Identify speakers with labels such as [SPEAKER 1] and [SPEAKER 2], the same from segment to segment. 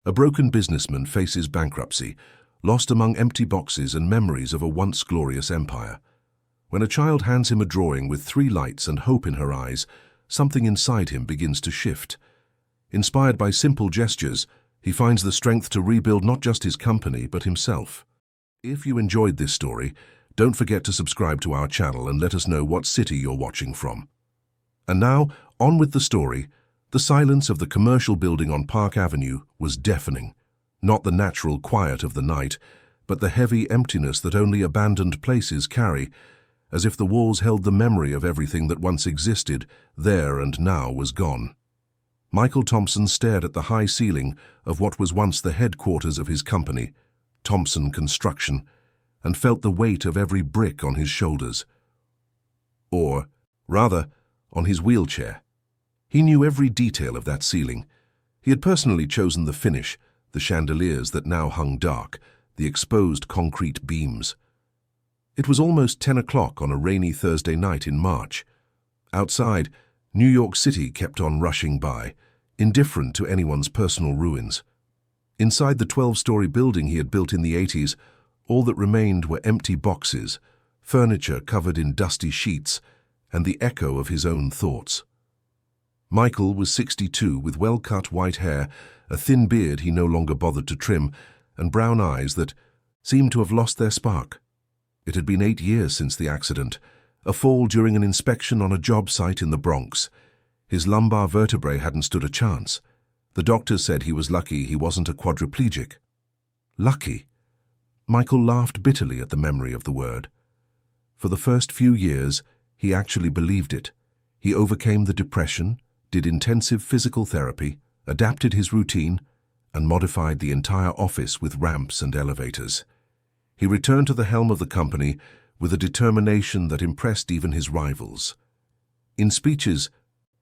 [SPEAKER 1] A broken businessman faces bankruptcy, lost among empty boxes and memories of a once glorious empire. When a child hands him a drawing with 3 lights and hope in her eyes, something inside him begins to shift. Inspired by simple gestures, he finds the strength to rebuild not just his company, but himself. If you enjoyed this story, don't forget to subscribe to our channel and let us know what city you're watching from. And now, on with the story. The silence of the commercial building on Park Avenue was deafening. Not the natural quiet of the night, but the heavy emptiness that only abandoned places carry, as if the walls held the memory of everything that once existed, there and now was gone. Michael Thompson stared at the high ceiling of what was once the headquarters of his company, Thompson Construction, and felt the weight of every brick on his shoulders. Or, rather, on his wheelchair. He knew every detail of that ceiling. He had personally chosen the finish, the chandeliers that now hung dark, the exposed concrete beams. It was almost 10 o'clock on a rainy Thursday night in March. Outside, New York City kept on rushing by, indifferent to anyone's personal ruins. Inside the 12-story building he had built in the 80s, all that remained were empty boxes, furniture covered in dusty sheets, and the echo of his own thoughts. Michael was 62 with well-cut white hair, a thin beard he no longer bothered to trim, and brown eyes that seemed to have lost their spark. It had been 8 years since the accident, a fall during an inspection on a job site in the Bronx. His lumbar vertebrae hadn't stood a chance. The doctors said he was lucky he wasn't a quadriplegic. Lucky? Michael laughed bitterly at the memory of the word. For the first few years, he actually believed it. He overcame the depression, did intensive physical therapy, adapted his routine, and modified the entire office with ramps and elevators. He returned to the helm of the company with a determination that impressed even his rivals. In speeches,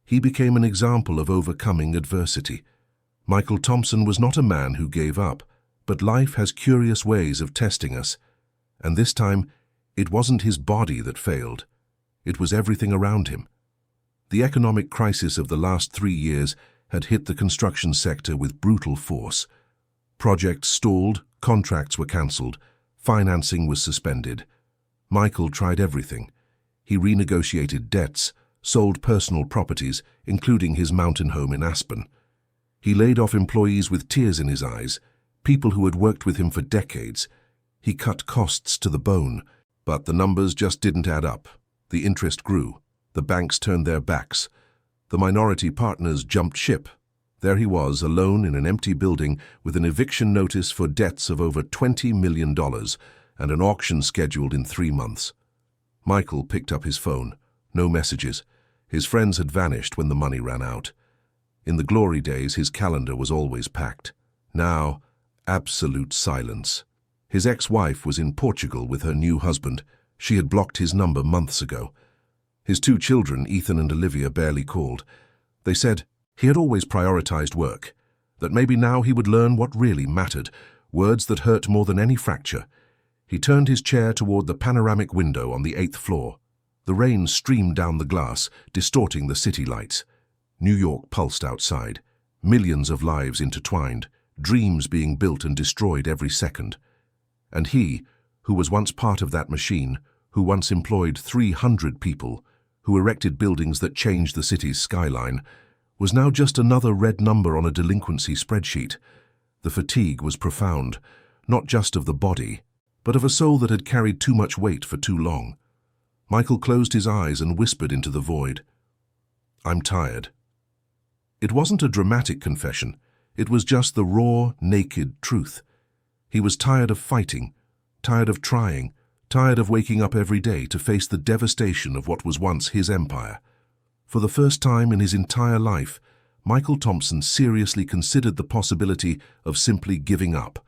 [SPEAKER 1] he became an example of overcoming adversity. Michael Thompson was not a man who gave up, but life has curious ways of testing us, and this time it wasn't his body that failed. It was everything around him. The economic crisis of the last 3 years had hit the construction sector with brutal force. Projects stalled, contracts were cancelled, financing was suspended. Michael tried everything. He renegotiated debts, sold personal properties, including his mountain home in Aspen. He laid off employees with tears in his eyes, people who had worked with him for decades. He cut costs to the bone, but the numbers just didn't add up. The interest grew. The banks turned their backs. The minority partners jumped ship. There he was, alone in an empty building with an eviction notice for debts of over $20 million and an auction scheduled in 3 months. Michael picked up his phone. No messages. His friends had vanished when the money ran out. In the glory days, his calendar was always packed. Now, absolute silence. His ex-wife was in Portugal with her new husband. She had blocked his number months ago. His 2 children, Ethan and Olivia, barely called. They said he had always prioritized work, that maybe now he would learn what really mattered, words that hurt more than any fracture. He turned his chair toward the panoramic window on the 8th floor. The rain streamed down the glass, distorting the city lights. New York pulsed outside, millions of lives intertwined, dreams being built and destroyed every second. And he, who was once part of that machine, who once employed 300 people, who erected buildings that changed the city's skyline, was now just another red number on a delinquency spreadsheet. The fatigue was profound, not just of the body, but of a soul that had carried too much weight for too long. Michael closed his eyes and whispered into the void, "I'm tired." It wasn't a dramatic confession. It was just the raw, naked truth. He was tired of fighting, tired of trying, tired of waking up every day to face the devastation of what was once his empire. For the first time in his entire life, Michael Thompson seriously considered the possibility of simply giving up,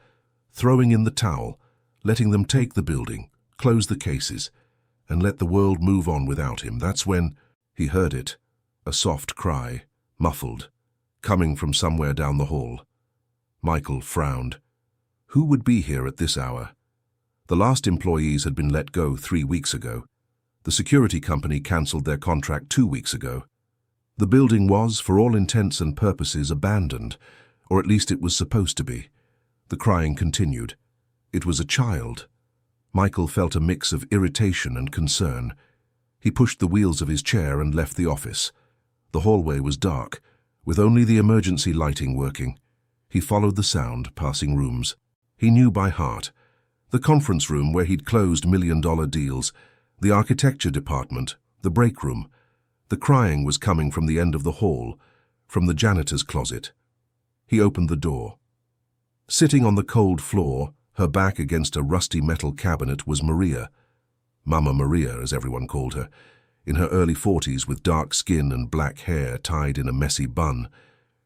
[SPEAKER 1] throwing in the towel, letting them take the building, close the cases, and let the world move on without him. That's when he heard it, a soft cry, muffled, coming from somewhere down the hall. Michael frowned. Who would be here at this hour? The last employees had been let go 3 weeks ago. The security company cancelled their contract 2 weeks ago. The building was, for all intents and purposes, abandoned, Or at least it was supposed to be. The crying continued. It was a child. Michael felt a mix of irritation and concern. He pushed the wheels of his chair and left the office. The hallway was dark, with only the emergency lighting working. He followed the sound, passing rooms. He knew by heart. The conference room where he'd closed million-dollar deals, the architecture department, the break room. The crying was coming from the end of the hall, from the janitor's closet. He opened the door. Sitting on the cold floor, her back against a rusty metal cabinet, was Maria. Mama Maria, as everyone called her, in her early 40s with dark skin and black hair tied in a messy bun.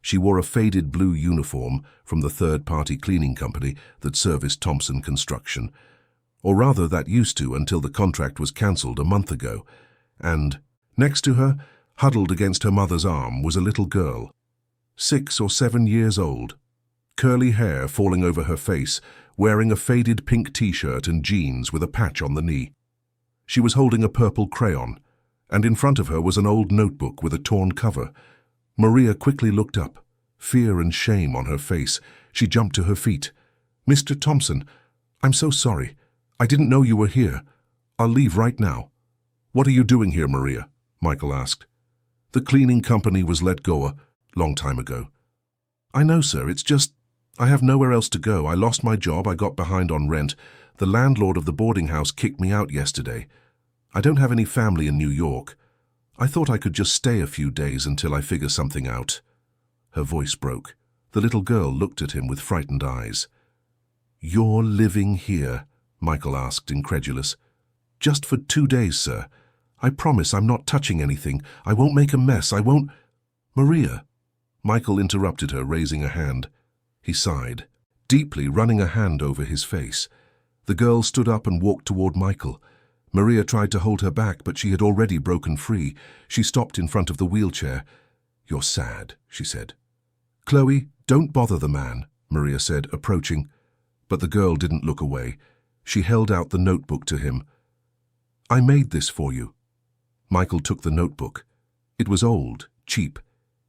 [SPEAKER 1] She wore a faded blue uniform from the third-party cleaning company that serviced Thompson Construction, or rather that used to until the contract was cancelled a month ago, and next to her, huddled against her mother's arm, was a little girl, 6 or 7 years old, curly hair falling over her face, wearing a faded pink t-shirt and jeans with a patch on the knee. She was holding a purple crayon, and in front of her was an old notebook with a torn cover. Maria quickly looked up, fear and shame on her face. She jumped to her feet. "Mr. Thompson, I'm so sorry. I didn't know you were here. I'll leave right now." "What are you doing here, Maria?" Michael asked. "The cleaning company was let go a long time ago." "I know, sir. It's just, I have nowhere else to go. I lost my job. I got behind on rent. The landlord of the boarding house kicked me out yesterday. I don't have any family in New York. I thought I could just stay a few days until I figure something out." Her voice broke. The little girl looked at him with frightened eyes. "You're living here?" Michael asked, incredulous. "Just for 2 days, sir. I promise I'm not touching anything. I won't make a mess. I won't—" "Maria!" Michael interrupted her, raising a hand. He sighed, deeply, running a hand over his face. The girl stood up and walked toward Michael. Maria tried to hold her back, but she had already broken free. She stopped in front of the wheelchair. "You're sad," she said. "Chloe, don't bother the man," Maria said, approaching. But the girl didn't look away. She held out the notebook to him. "I made this for you." Michael took the notebook. It was old, cheap.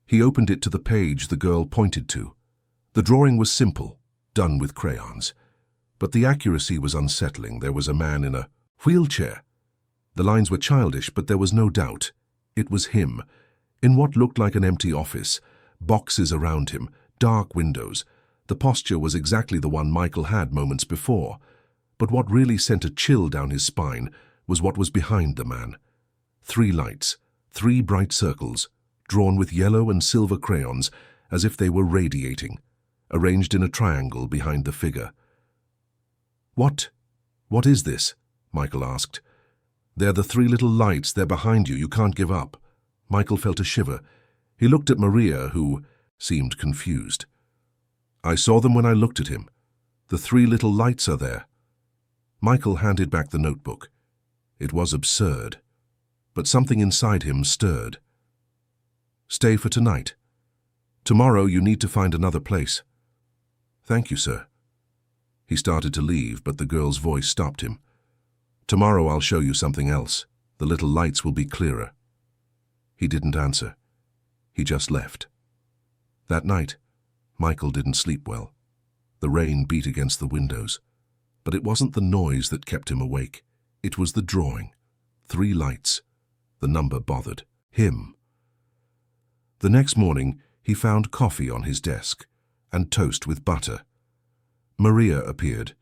[SPEAKER 1] He opened it to the page the girl pointed to. The drawing was simple, done with crayons. But the accuracy was unsettling. There was a man in a wheelchair. The lines were childish, but there was no doubt. It was him, in what looked like an empty office, boxes around him, dark windows. The posture was exactly the one Michael had moments before. But what really sent a chill down his spine was what was behind the man. 3 lights, 3 bright circles, drawn with yellow and silver crayons, as if they were radiating, arranged in a triangle behind the figure. What is this?" Michael asked. "They're the 3 little lights. They're behind you. You can't give up." Michael felt a shiver. He looked at Maria, who seemed confused. "I saw them when I looked at him. The 3 little lights are there." Michael handed back the notebook. It was absurd, but something inside him stirred. "Stay for tonight. Tomorrow you need to find another place." "Thank you, sir." He started to leave, but the girl's voice stopped him. "Tomorrow I'll show you something else. The little lights will be clearer." He didn't answer. He just left. That night, Michael didn't sleep well. The rain beat against the windows. But it wasn't the noise that kept him awake. It was the drawing. 3 lights. The number bothered him. The next morning, he found coffee on his desk and toast with butter. Maria appeared.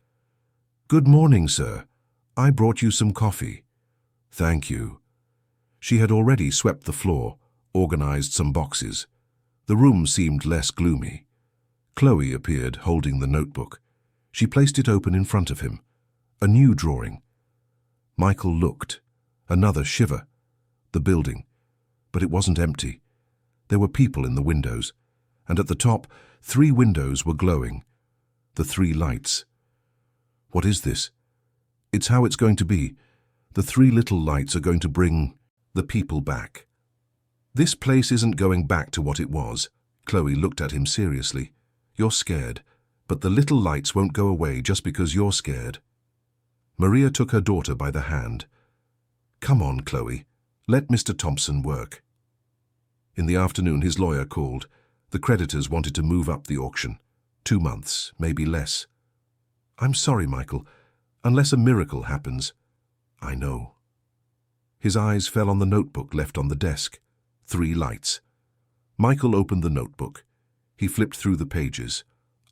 [SPEAKER 1] "Good morning, sir. I brought you some coffee." "Thank you." She had already swept the floor, organized some boxes. The room seemed less gloomy. Chloe appeared, holding the notebook. She placed it open in front of him. A new drawing. Michael looked. Another shiver. The building. But it wasn't empty. There were people in the windows, and at the top, 3 windows were glowing. The 3 lights. What is this? It's how it's going to be. The 3 little lights are going to bring the people back. This place isn't going back to what it was. Chloe looked at him seriously. You're scared, but the little lights won't go away just because you're scared. Maria took her daughter by the hand. Come on, Chloe. Let Mr. Thompson work. In the afternoon, his lawyer called. The creditors wanted to move up the auction. 2 months, maybe less. I'm sorry, Michael. Unless a miracle happens. I know. His eyes fell on the notebook left on the desk. 3 lights. Michael opened the notebook. He flipped through the pages.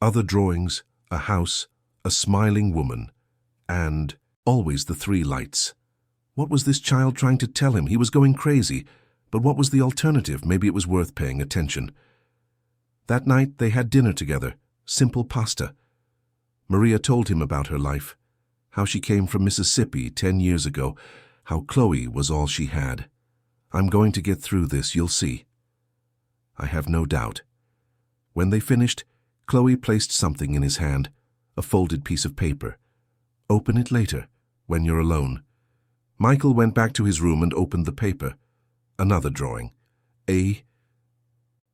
[SPEAKER 1] Other drawings, a house, a smiling woman, and always the 3 lights. What was this child trying to tell him? He was going crazy. But what was the alternative? Maybe it was worth paying attention. That night they had dinner together. Simple pasta. Maria told him about her life. How she came from Mississippi 10 years ago. How Chloe was all she had. I'm going to get through this, you'll see. I have no doubt. When they finished, Chloe placed something in his hand, a folded piece of paper. Open it later, when you're alone. Michael went back to his room and opened the paper. Another drawing. A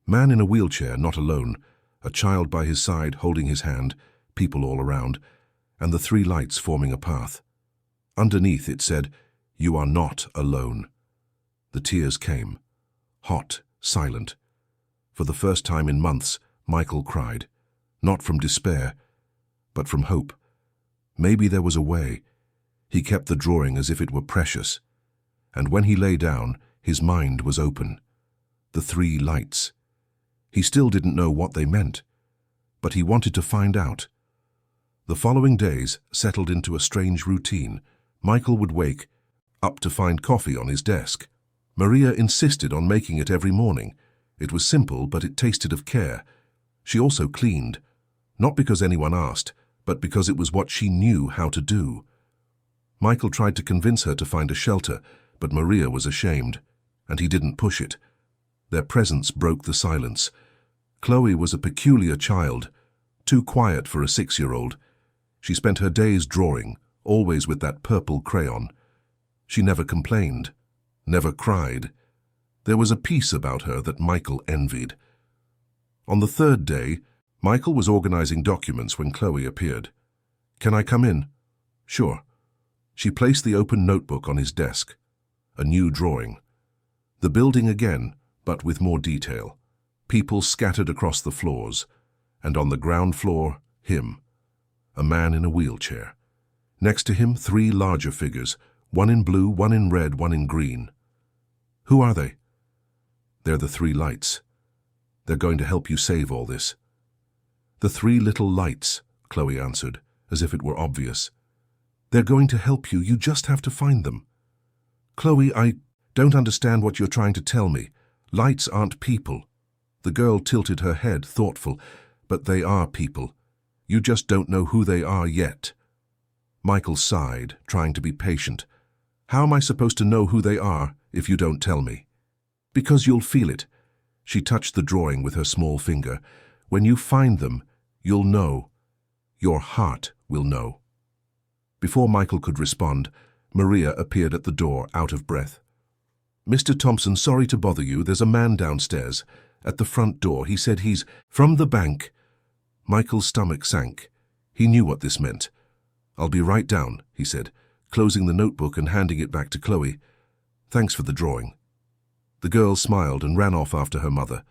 [SPEAKER 1] man in a wheelchair, not alone, a child by his side holding his hand, people all around, and the 3 lights forming a path. Underneath it said, "You are not alone." The tears came. Hot, silent. For the first time in months, Michael cried. Not from despair, but from hope. Maybe there was a way. He kept the drawing as if it were precious. And when he lay down, his mind was open. The 3 lights. He still didn't know what they meant, but he wanted to find out. The following days settled into a strange routine. Michael would wake up to find coffee on his desk. Maria insisted on making it every morning. It was simple, but it tasted of care. She also cleaned, not because anyone asked, but because it was what she knew how to do. Michael tried to convince her to find a shelter, but Maria was ashamed, and he didn't push it. Their presence broke the silence. Chloe was a peculiar child, too quiet for a 6-year-old. She spent her days drawing, always with that purple crayon. She never complained, never cried. There was a peace about her that Michael envied. On the 3rd day, Michael was organizing documents when Chloe appeared. "Can I come in?" "Sure." She placed the open notebook on his desk. A new drawing. The building again, but with more detail. People scattered across the floors, and on the ground floor, him. A man in a wheelchair. Next to him, 3 larger figures, one in blue, one in red, one in green. Who are they? They're the 3 lights. They're going to help you save all this. The 3 little lights, Chloe answered, as if it were obvious. They're going to help you, you just have to find them. Chloe, I don't understand what you're trying to tell me. Lights aren't people. The girl tilted her head, thoughtful, but they are people. You just don't know who they are yet. Michael sighed, trying to be patient. How am I supposed to know who they are if you don't tell me? Because you'll feel it. She touched the drawing with her small finger. When you find them, you'll know. Your heart will know. Before Michael could respond, Maria appeared at the door, out of breath. "Mr. Thompson, sorry to bother you. There's a man downstairs. At the front door. He said he's from the bank." Michael's stomach sank. He knew what this meant. "I'll be right down," he said, closing the notebook and handing it back to Chloe. "Thanks for the drawing." The girl smiled and ran off after her mother.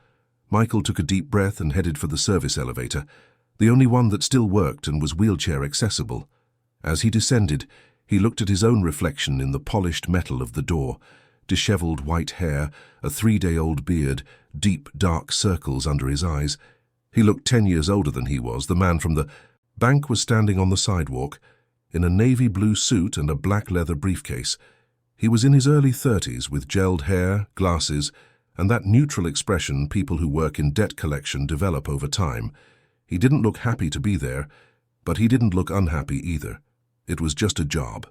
[SPEAKER 1] Michael took a deep breath and headed for the service elevator, the only one that still worked and was wheelchair accessible. As he descended, he looked at his own reflection in the polished metal of the door. Disheveled white hair, a 3-day-old beard, deep dark circles under his eyes. He looked 10 years older than he was. The man from the bank was standing on the sidewalk, in a navy blue suit and a black leather briefcase. He was in his early 30s, with gelled hair, glasses, and that neutral expression people who work in debt collection develop over time. He didn't look happy to be there, but he didn't look unhappy either. It was just a job.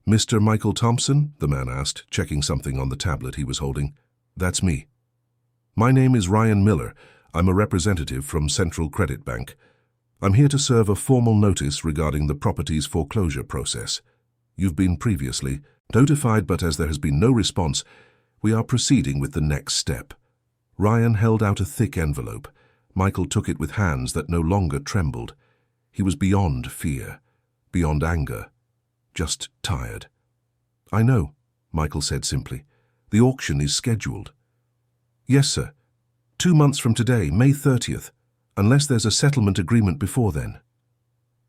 [SPEAKER 1] "Mr. Michael Thompson?" the man asked, checking something on the tablet he was holding. "That's me." "My name is Ryan Miller. I'm a representative from Central Credit Bank. I'm here to serve a formal notice regarding the property's foreclosure process. You've been previously notified, but as there has been no response, we are proceeding with the next step." Ryan held out a thick envelope. Michael took it with hands that no longer trembled. He was beyond fear, beyond anger, just tired. "I know," Michael said simply. "The auction is scheduled." "Yes, sir. 2 months from today, May 30th, unless there's a settlement agreement before then.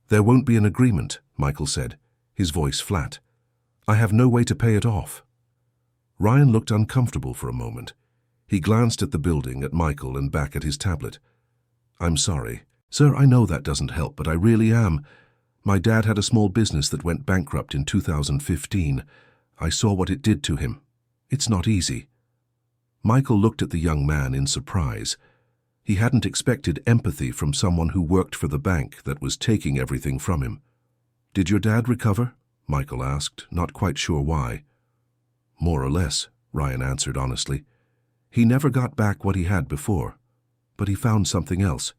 [SPEAKER 1] There won't be an agreement, Michael said, his voice flat. I have no way to pay it off. Ryan looked uncomfortable for a moment. He glanced at the building, at Michael, and back at his tablet. I'm sorry. Sir, I know that doesn't help, but I really am. My dad had a small business that went bankrupt in 2015. I saw what it did to him. It's not easy. Michael looked at the young man in surprise. He hadn't expected empathy from someone who worked for the bank that was taking everything from him. Did your dad recover? Michael asked, not quite sure why. More or less, Ryan answered honestly. He never got back what he had before, but he found something else.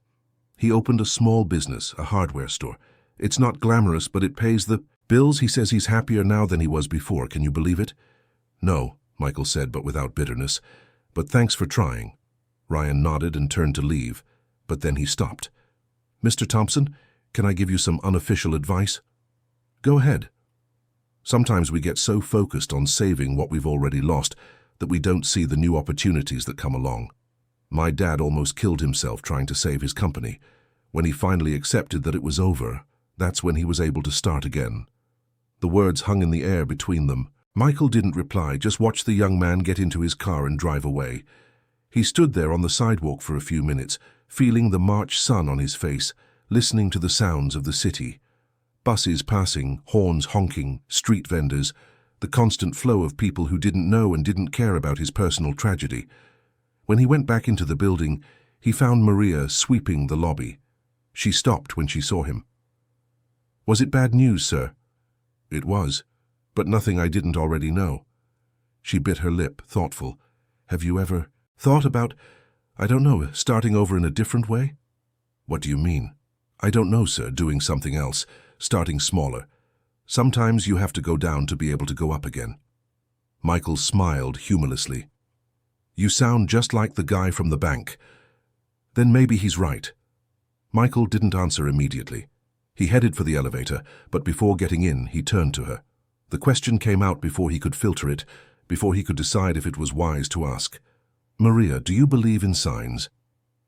[SPEAKER 1] He opened a small business, a hardware store. It's not glamorous, but it pays the bills. He says he's happier now than he was before. Can you believe it? No, Michael said, but without bitterness. But thanks for trying. Ryan nodded and turned to leave, but then he stopped. Mr. Thompson, can I give you some unofficial advice? Go ahead. Sometimes we get so focused on saving what we've already lost that we don't see the new opportunities that come along. My dad almost killed himself trying to save his company. When he finally accepted that it was over, that's when he was able to start again. The words hung in the air between them. Michael didn't reply, just watched the young man get into his car and drive away. He stood there on the sidewalk for a few minutes, feeling the March sun on his face, listening to the sounds of the city. Buses passing, horns honking, street vendors, the constant flow of people who didn't know and didn't care about his personal tragedy. When he went back into the building, he found Maria sweeping the lobby. She stopped when she saw him. Was it bad news, sir? It was, but nothing I didn't already know. She bit her lip, thoughtful. Have you ever thought about, I don't know, starting over in a different way? What do you mean? I don't know, sir, doing something else, starting smaller. Sometimes you have to go down to be able to go up again. Michael smiled humorlessly. You sound just like the guy from the bank. Then maybe he's right. Michael didn't answer immediately. He headed for the elevator, but before getting in, he turned to her. The question came out before he could filter it, before he could decide if it was wise to ask. Maria, do you believe in signs?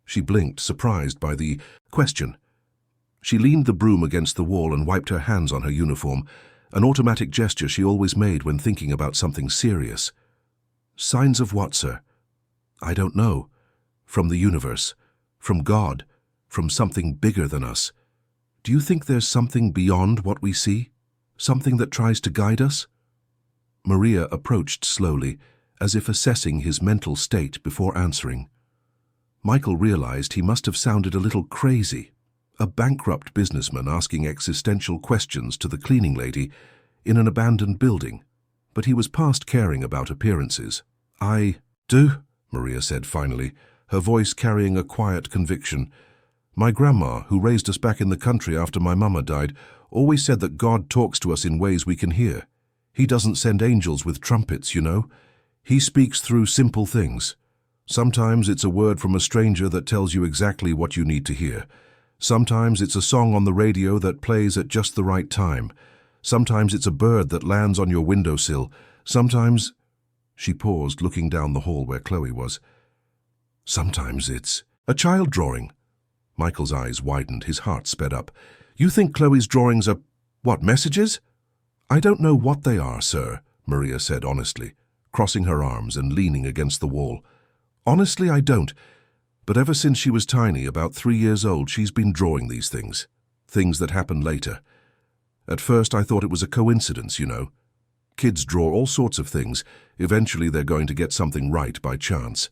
[SPEAKER 1] She blinked, surprised by the question. She leaned the broom against the wall and wiped her hands on her uniform, an automatic gesture she always made when thinking about something serious. Signs of what, sir? I don't know. From the universe, from God, from something bigger than us. Do you think there's something beyond what we see? Something that tries to guide us? Maria approached slowly, as if assessing his mental state before answering. Michael realized he must have sounded a little crazy, a bankrupt businessman asking existential questions to the cleaning lady in an abandoned building, but he was past caring about appearances. I do, Maria said finally, her voice carrying a quiet conviction. My grandma, who raised us back in the country after my mama died, always said that God talks to us in ways we can hear. He doesn't send angels with trumpets, you know. He speaks through simple things. Sometimes it's a word from a stranger that tells you exactly what you need to hear. Sometimes it's a song on the radio that plays at just the right time. Sometimes it's a bird that lands on your windowsill. Sometimes... She paused, looking down the hall where Chloe was. Sometimes it's a child drawing. Michael's eyes widened, his heart sped up. You think Chloe's drawings are, what, messages? I don't know what they are, sir, Maria said honestly, crossing her arms and leaning against the wall. Honestly, I don't. But ever since she was tiny, about 3 years old, she's been drawing these things. Things that happen later. At first I thought it was a coincidence, you know. Kids draw all sorts of things. Eventually they're going to get something right by chance.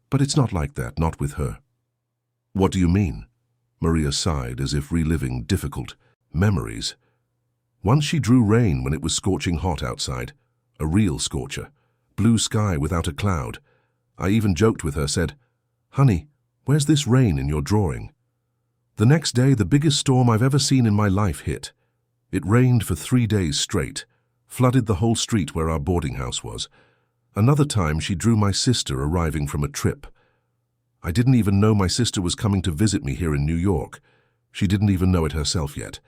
[SPEAKER 1] But it's not like that, not with her. What do you mean? Maria sighed as if reliving difficult memories. Once she drew rain when it was scorching hot outside. A real scorcher. Blue sky without a cloud. I even joked with her, said, Honey, where's this rain in your drawing? The next day, the biggest storm I've ever seen in my life hit. It rained for 3 days straight, flooded the whole street where our boarding house was. Another time, she drew my sister arriving from a trip. I didn't even know my sister was coming to visit me here in New York. She didn't even know it herself yet.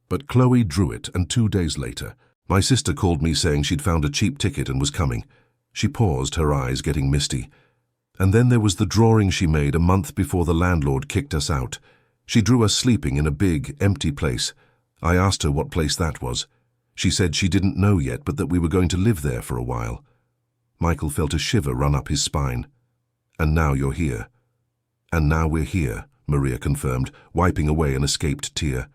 [SPEAKER 1] But Chloe drew it, and 2 days later, my sister called me saying she'd found a cheap ticket and was coming. She paused, her eyes getting misty. And then there was the drawing she made a month before the landlord kicked us out. She drew us sleeping in a big, empty place. I asked her what place that was. She said she didn't know yet, but that we were going to live there for a while. Michael felt a shiver run up his spine. And now you're here. And now we're here, Maria confirmed, wiping away an escaped tear.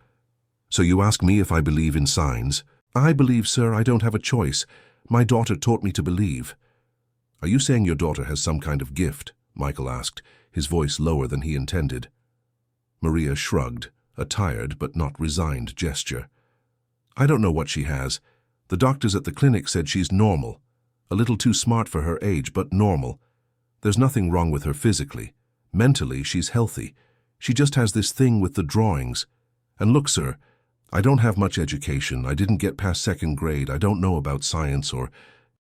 [SPEAKER 1] So you ask me if I believe in signs? I believe, sir, I don't have a choice. My daughter taught me to believe. Are you saying your daughter has some kind of gift? Michael asked, his voice lower than he intended. Maria shrugged, a tired but not resigned gesture. I don't know what she has. The doctors at the clinic said she's normal. A little too smart for her age, but normal. There's nothing wrong with her physically. Mentally, she's healthy. She just has this thing with the drawings. And look, sir, I don't have much education. I didn't get past second grade. I don't know about science or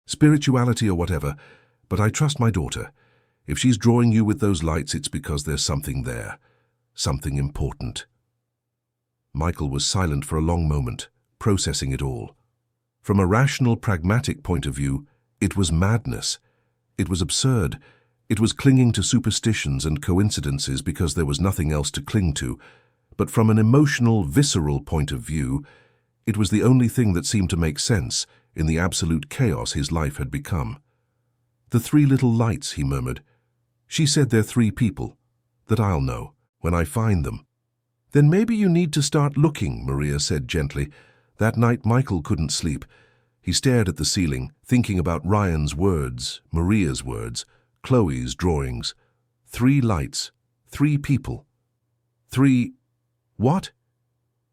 [SPEAKER 1] spirituality or whatever, but I trust my daughter. If she's drawing you with those lights, it's because there's something there. Something important. Michael was silent for a long moment, processing it all. From a rational, pragmatic point of view, it was madness. It was absurd. It was clinging to superstitions and coincidences because there was nothing else to cling to. But from an emotional, visceral point of view, it was the only thing that seemed to make sense in the absolute chaos his life had become. The three little lights, he murmured. She said they're three people, that I'll know when I find them. Then maybe you need to start looking, Maria said gently. That night Michael couldn't sleep. He stared at the ceiling, thinking about Ryan's words, Maria's words, Chloe's drawings. 3 lights, 3 people. 3... what?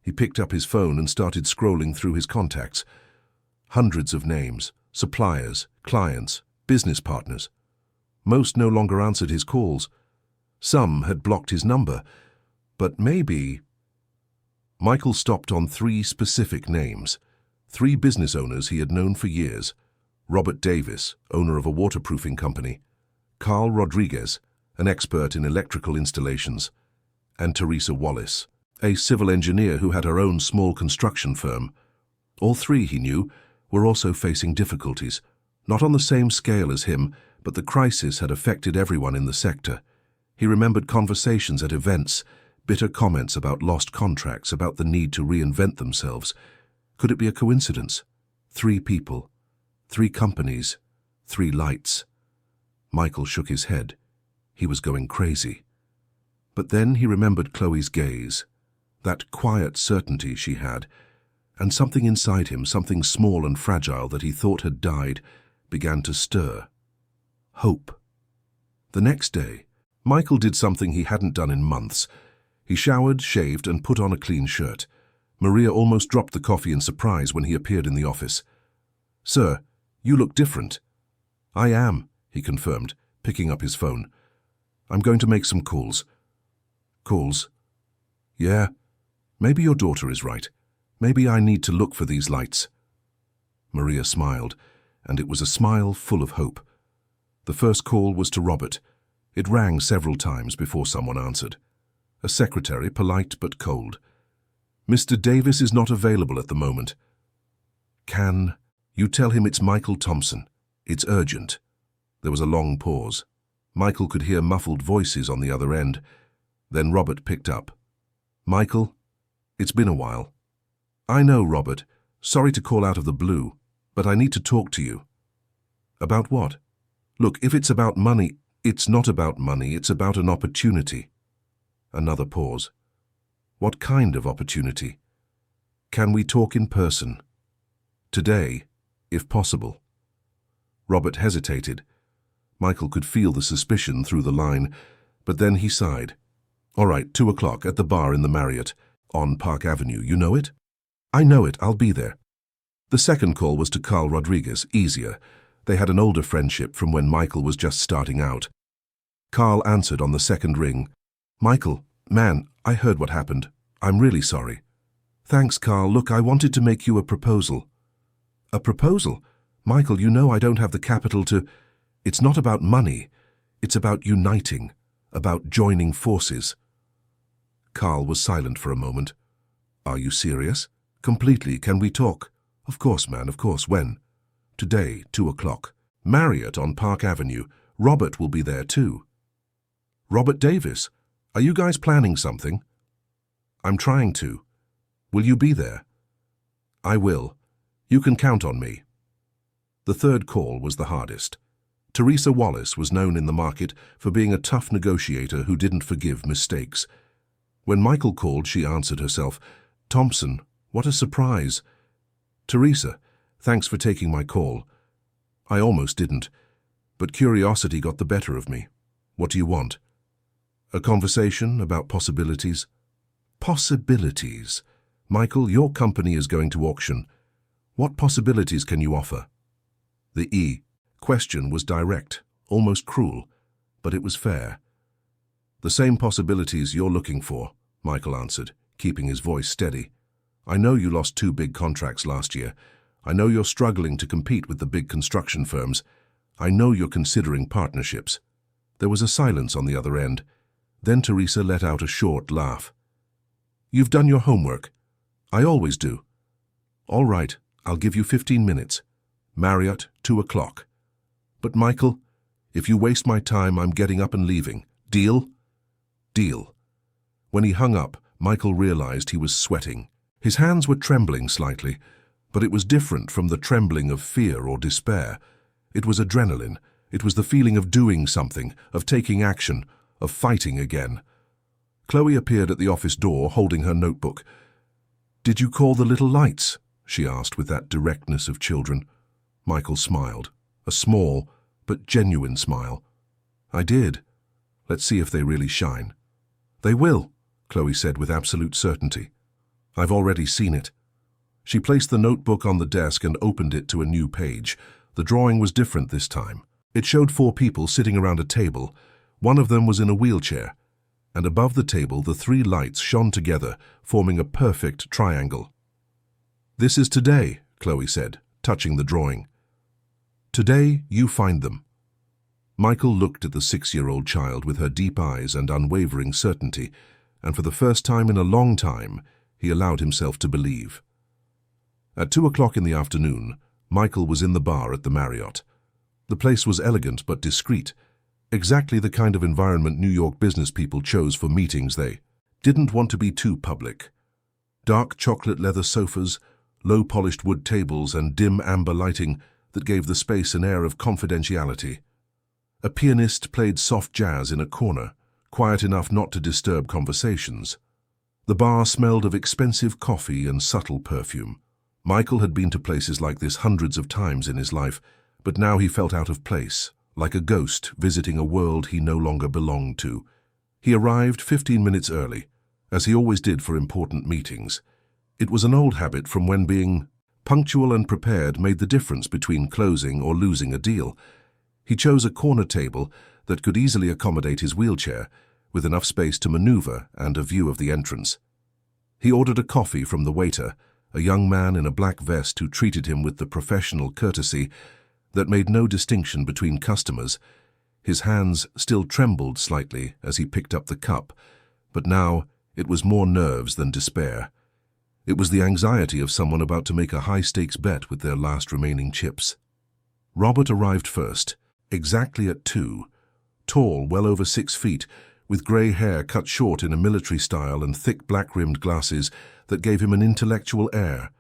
[SPEAKER 1] He picked up his phone and started scrolling through his contacts. Hundreds of names, suppliers, clients, business partners. Most no longer answered his calls. Some had blocked his number. But maybe... Michael stopped on 3 specific names. 3 business owners he had known for years. Robert Davis, owner of a waterproofing company. Carl Rodriguez, an expert in electrical installations. And Teresa Wallace, a civil engineer who had her own small construction firm. All 3, he knew, were also facing difficulties. Not on the same scale as him, but the crisis had affected everyone in the sector. He remembered conversations at events, bitter comments about lost contracts, about the need to reinvent themselves. Could it be a coincidence? 3 people, 3 companies, 3 lights. Michael shook his head. He was going crazy. But then he remembered Chloe's gaze, that quiet certainty she had, and something inside him, something small and fragile that he thought had died, began to stir. Hope. The next day, Michael did something he hadn't done in months. He showered, shaved, and put on a clean shirt. Maria almost dropped the coffee in surprise when he appeared in the office. "Sir, you look different." "I am," he confirmed, picking up his phone. "I'm going to make some calls." "Calls?" "Yeah. Maybe your daughter is right. Maybe I need to look for these lights." Maria smiled, and it was a smile full of hope. The first call was to Robert. It rang several times before someone answered. A secretary, polite but cold. "Mr. Davis is not available at the moment." "Can you tell him it's Michael Thompson? It's urgent." There was a long pause. Michael could hear muffled voices on the other end. Then Robert picked up. "Michael, it's been a while." "I know, Robert. Sorry to call out of the blue, but I need to talk to you." "About what?" "Look, if it's about money..." "It's not about money, it's about an opportunity." Another pause. "What kind of opportunity?" "Can we talk in person? Today, if possible." Robert hesitated. Michael could feel the suspicion through the line, but then he sighed. "All right, 2 o'clock at the bar in the Marriott, on Park Avenue. You know it?" "I know it. I'll be there." The second call was to Carl Rodriguez, easier. They had an older friendship from when Michael was just starting out. Carl answered on the second ring. "Michael, man, I heard what happened. I'm really sorry." "Thanks, Carl. Look, I wanted to make you a proposal." "A proposal? Michael, you know I don't have the capital to..." "It's not about money. It's about uniting, about joining forces." Carl was silent for a moment. "Are you serious?" "Completely. Can we talk?" "Of course, man, of course. When?" "Today, 2 o'clock. Marriott on Park Avenue. Robert will be there too. Robert Davis, are you guys planning something? I'm trying to. Will you be there? I will. You can count on me. The third call was the hardest. Teresa Wallace was known in the market for being a tough negotiator who didn't forgive mistakes. When Michael called, she answered herself, "Thompson, what a surprise." "Teresa, thanks for taking my call." "I almost didn't, but curiosity got the better of me. What do you want?" "A conversation about possibilities." "Possibilities? Michael, your company is going to auction. What possibilities can you offer?" The question was direct, almost cruel, but it was fair. "The same possibilities you're looking for," Michael answered, keeping his voice steady. "I know you lost 2 big contracts last year. I know you're struggling to compete with the big construction firms. I know you're considering partnerships." There was a silence on the other end. Then Teresa let out a short laugh. "You've done your homework." "I always do." "All right, I'll give you 15 minutes. Marriott, 2 o'clock. "But Michael, if you waste my time, I'm getting up and leaving. Deal?" "Deal." When he hung up, Michael realized he was sweating. His hands were trembling slightly, but it was different from the trembling of fear or despair. It was adrenaline. It was the feeling of doing something, of taking action, of fighting again. Chloe appeared at the office door, holding her notebook. "Did you call the little lights?" she asked with that directness of children. Michael smiled, a small but genuine smile. "I did. Let's see if they really shine." "They will," Chloe said with absolute certainty. "I've already seen it." She placed the notebook on the desk and opened it to a new page. The drawing was different this time. It showed 4 people sitting around a table. One of them was in a wheelchair, and above the table the 3 lights shone together, forming a perfect triangle. "This is today," Chloe said, touching the drawing. "Today you find them." Michael looked at the 6-year-old child with her deep eyes and unwavering certainty, and for the first time in a long time, he allowed himself to believe. At 2 o'clock in the afternoon, Michael was in the bar at the Marriott. The place was elegant but discreet, exactly the kind of environment New York business people chose for meetings they didn't want to be too public. Dark chocolate leather sofas, low-polished wood tables, and dim amber lighting that gave the space an air of confidentiality. A pianist played soft jazz in a corner, quiet enough not to disturb conversations. The bar smelled of expensive coffee and subtle perfume. Michael had been to places like this hundreds of times in his life, but now he felt out of place, like a ghost visiting a world he no longer belonged to. He arrived 15 minutes early, as he always did for important meetings. It was an old habit from when being punctual and prepared made the difference between closing or losing a deal. He chose a corner table that could easily accommodate his wheelchair, with enough space to maneuver and a view of the entrance. He ordered a coffee from the waiter, a young man in a black vest who treated him with the professional courtesy that made no distinction between customers. His hands still trembled slightly as he picked up the cup, but now it was more nerves than despair. It was the anxiety of someone about to make a high-stakes bet with their last remaining chips. Robert arrived first, exactly at 2, tall, well over 6 feet, with grey hair cut short in a military style and thick black-rimmed glasses that gave him an intellectual air.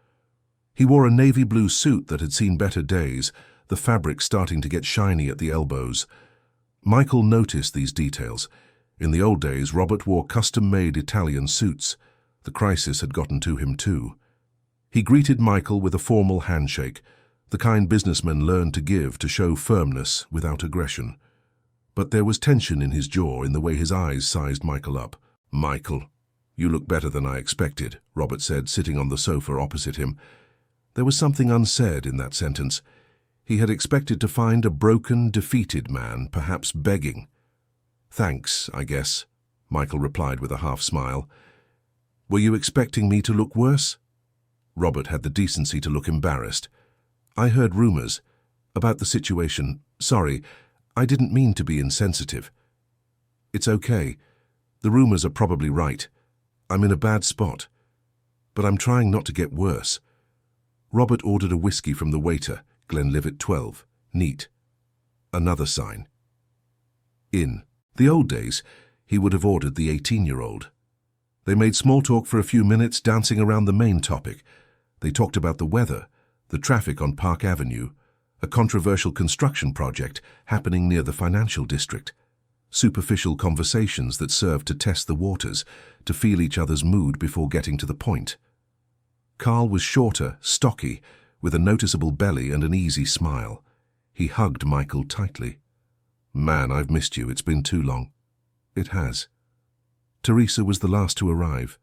[SPEAKER 1] He wore a navy blue suit that had seen better days, the fabric starting to get shiny at the elbows. Michael noticed these details. In the old days, Robert wore custom-made Italian suits. The crisis had gotten to him too. He greeted Michael with a formal handshake, the kind businessmen learned to give to show firmness without aggression. But there was tension in his jaw in the way his eyes sized Michael up. "Michael, you look better than I expected," Robert said, sitting on the sofa opposite him. There was something unsaid in that sentence. He had expected to find a broken, defeated man, perhaps begging. "Thanks, I guess," Michael replied with a half-smile. "Were you expecting me to look worse?" Robert had the decency to look embarrassed. "I heard rumors about the situation. Sorry, I didn't mean to be insensitive." "It's okay. The rumors are probably right. I'm in a bad spot. But I'm trying not to get worse." Robert ordered a whiskey from the waiter, Glenlivet 12, neat. Another sign. In the old days, he would have ordered the 18-year-old. They made small talk for a few minutes, dancing around the main topic. They talked about the weather, the traffic on Park Avenue, a controversial construction project happening near the financial district. Superficial conversations that served to test the waters, to feel each other's mood before getting to the point. Carl was shorter, stocky, with a noticeable belly and an easy smile. He hugged Michael tightly. "Man, I've missed you. It's been too long." It has. Teresa was the last to arrive.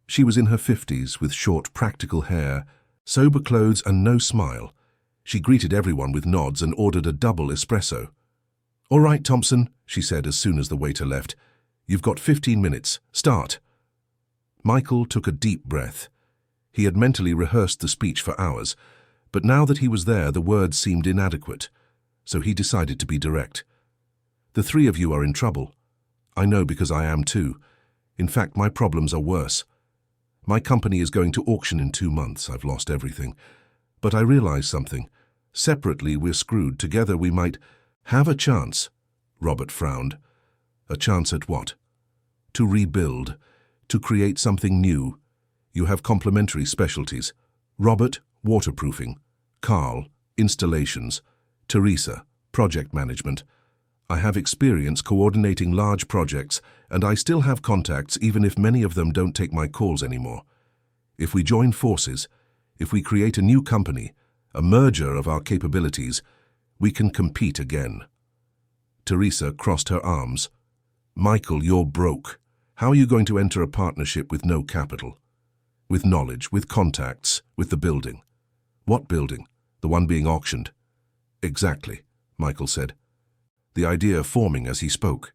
[SPEAKER 1] She was in her 50s, with short, practical hair, sober clothes and no smile. She greeted everyone with nods and ordered a double espresso. "All right, Thompson," she said as soon as the waiter left. "You've got 15 minutes. Start." Michael took a deep breath. He had mentally rehearsed the speech for hours, but now that he was there, the words seemed inadequate, so he decided to be direct. "The three of you are in trouble. I know because I am too. In fact, my problems are worse. My company is going to auction in 2 months. I've lost everything. But I realize something. Separately, we're screwed. Together, we might have a chance." Robert frowned. "A chance at what?" "To rebuild. To create something new. You have complementary specialties. Robert, waterproofing. Carl, installations. Teresa, project management. I have experience coordinating large projects, and I still have contacts even if many of them don't take my calls anymore. If we join forces, if we create a new company, a merger of our capabilities, we can compete again." Teresa crossed her arms. "Michael, you're broke. How are you going to enter a partnership with no capital? With knowledge, with contacts, with the building." "What building? The one being auctioned?" "Exactly," Michael said, the idea forming as he spoke.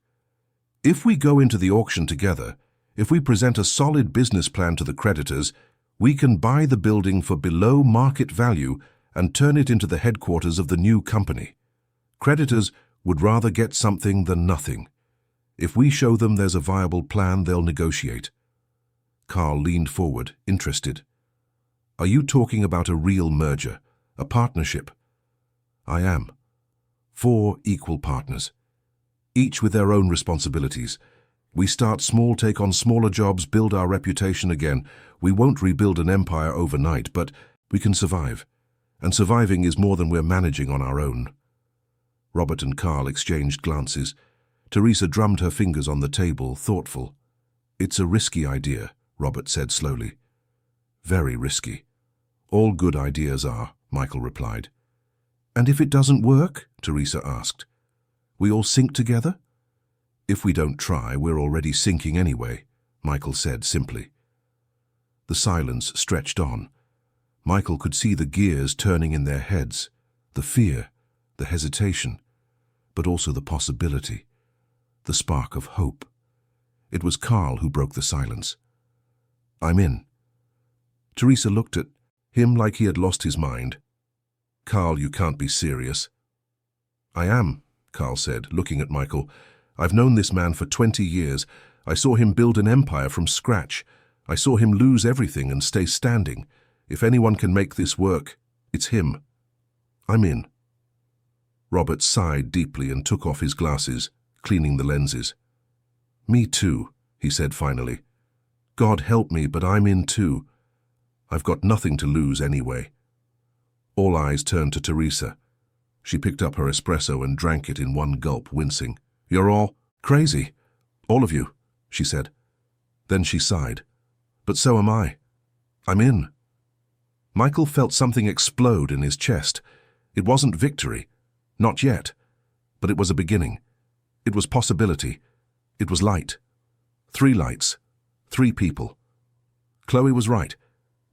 [SPEAKER 1] "If we go into the auction together, if we present a solid business plan to the creditors, we can buy the building for below market value and turn it into the headquarters of the new company. Creditors would rather get something than nothing. If we show them there's a viable plan, they'll negotiate." Carl leaned forward, interested. "Are you talking about a real merger, a partnership?" "I am. 4 equal partners, each with their own responsibilities. We start small, take on smaller jobs, build our reputation again. We won't rebuild an empire overnight, but we can survive. And surviving is more than we're managing on our own." Robert and Carl exchanged glances. Teresa drummed her fingers on the table, thoughtful. "It's a risky idea," Robert said slowly. "Very risky." "All good ideas are," Michael replied. "And if it doesn't work?" Teresa asked. "We all sink together?" "If we don't try, we're already sinking anyway," Michael said simply. The silence stretched on. Michael could see the gears turning in their heads, the fear, the hesitation, but also the possibility, the spark of hope. It was Carl who broke the silence. "I'm in." Teresa looked at him like he had lost his mind. "Carl, you can't be serious." "I am," Carl said, looking at Michael. "I've known this man for 20 years. I saw him build an empire from scratch. I saw him lose everything and stay standing. If anyone can make this work, it's him. I'm in." Robert sighed deeply and took off his glasses, cleaning the lenses. "Me too," he said finally. "God help me, but I'm in too. I've got nothing to lose anyway." All eyes turned to Teresa. She picked up her espresso and drank it in one gulp, wincing. "You're all crazy. All of you," she said. Then she sighed. "But so am I. I'm in." Michael felt something explode in his chest. It wasn't victory. Not yet. But it was a beginning. It was possibility. It was light. 3 lights. 3 people. Chloe was right.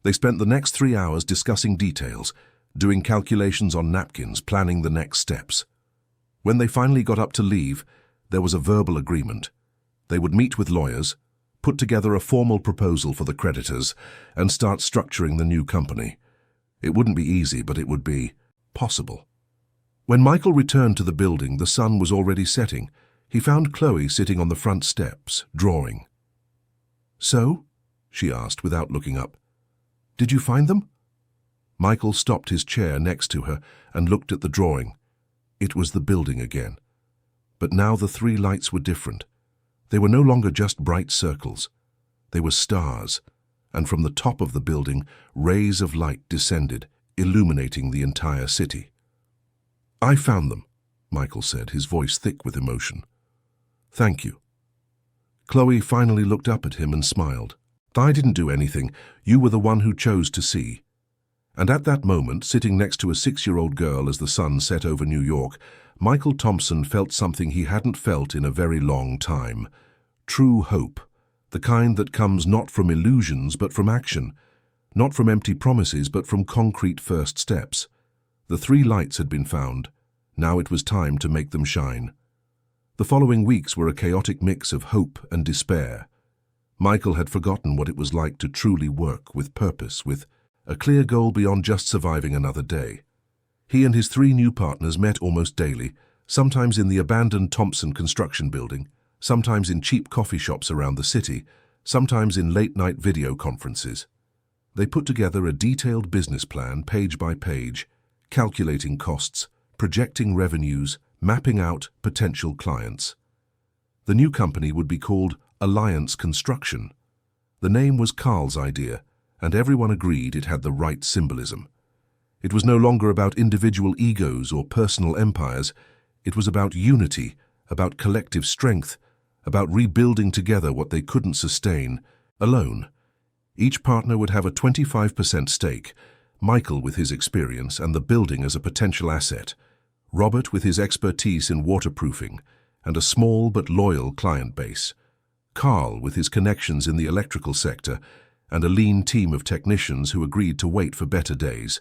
[SPEAKER 1] They spent the next 3 hours discussing details, doing calculations on napkins, planning the next steps. When they finally got up to leave, there was a verbal agreement. They would meet with lawyers, put together a formal proposal for the creditors, and start structuring the new company. It wouldn't be easy, but it would be possible. When Michael returned to the building, the sun was already setting. He found Chloe sitting on the front steps, drawing. "So?" she asked without looking up. "Did you find them?" Michael stopped his chair next to her and looked at the drawing. It was the building again. But now the three lights were different. They were no longer just bright circles. They were stars, and from the top of the building, rays of light descended, illuminating the entire city. "I found them," Michael said, his voice thick with emotion. "Thank you." Chloe finally looked up at him and smiled. "I didn't do anything. You were the one who chose to see." And at that moment, sitting next to a 6-year-old girl as the sun set over New York, Michael Thompson felt something he hadn't felt in a very long time. True hope. The kind that comes not from illusions but from action. Not from empty promises but from concrete first steps. The three lights had been found. Now it was time to make them shine. The following weeks were a chaotic mix of hope and despair. Michael had forgotten what it was like to truly work with purpose, with a clear goal beyond just surviving another day. He and his 3 new partners met almost daily, sometimes in the abandoned Thompson construction building, sometimes in cheap coffee shops around the city, sometimes in late-night video conferences. They put together a detailed business plan, page by page, calculating costs, projecting revenues, mapping out potential clients. The new company would be called Alliance Construction. The name was Carl's idea, and everyone agreed it had the right symbolism. It was no longer about individual egos or personal empires. It was about unity, about collective strength, about rebuilding together what they couldn't sustain alone. Each partner would have a 25% stake, Michael with his experience and the building as a potential asset, Robert with his expertise in waterproofing and a small but loyal client base, Carl with his connections in the electrical sector and a lean team of technicians who agreed to wait for better days,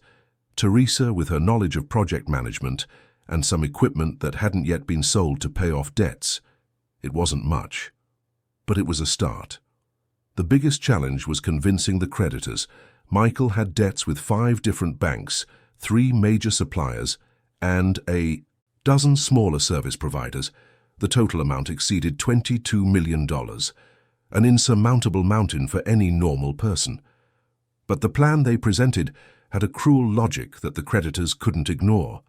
[SPEAKER 1] Teresa with her knowledge of project management and some equipment that hadn't yet been sold to pay off debts. It wasn't much, but it was a start. The biggest challenge was convincing the creditors. Michael had debts with 5 different banks, 3 major suppliers, and a dozen smaller service providers. The total amount exceeded $22 million, an insurmountable mountain for any normal person. But the plan they presented had a cruel logic that the creditors couldn't ignore.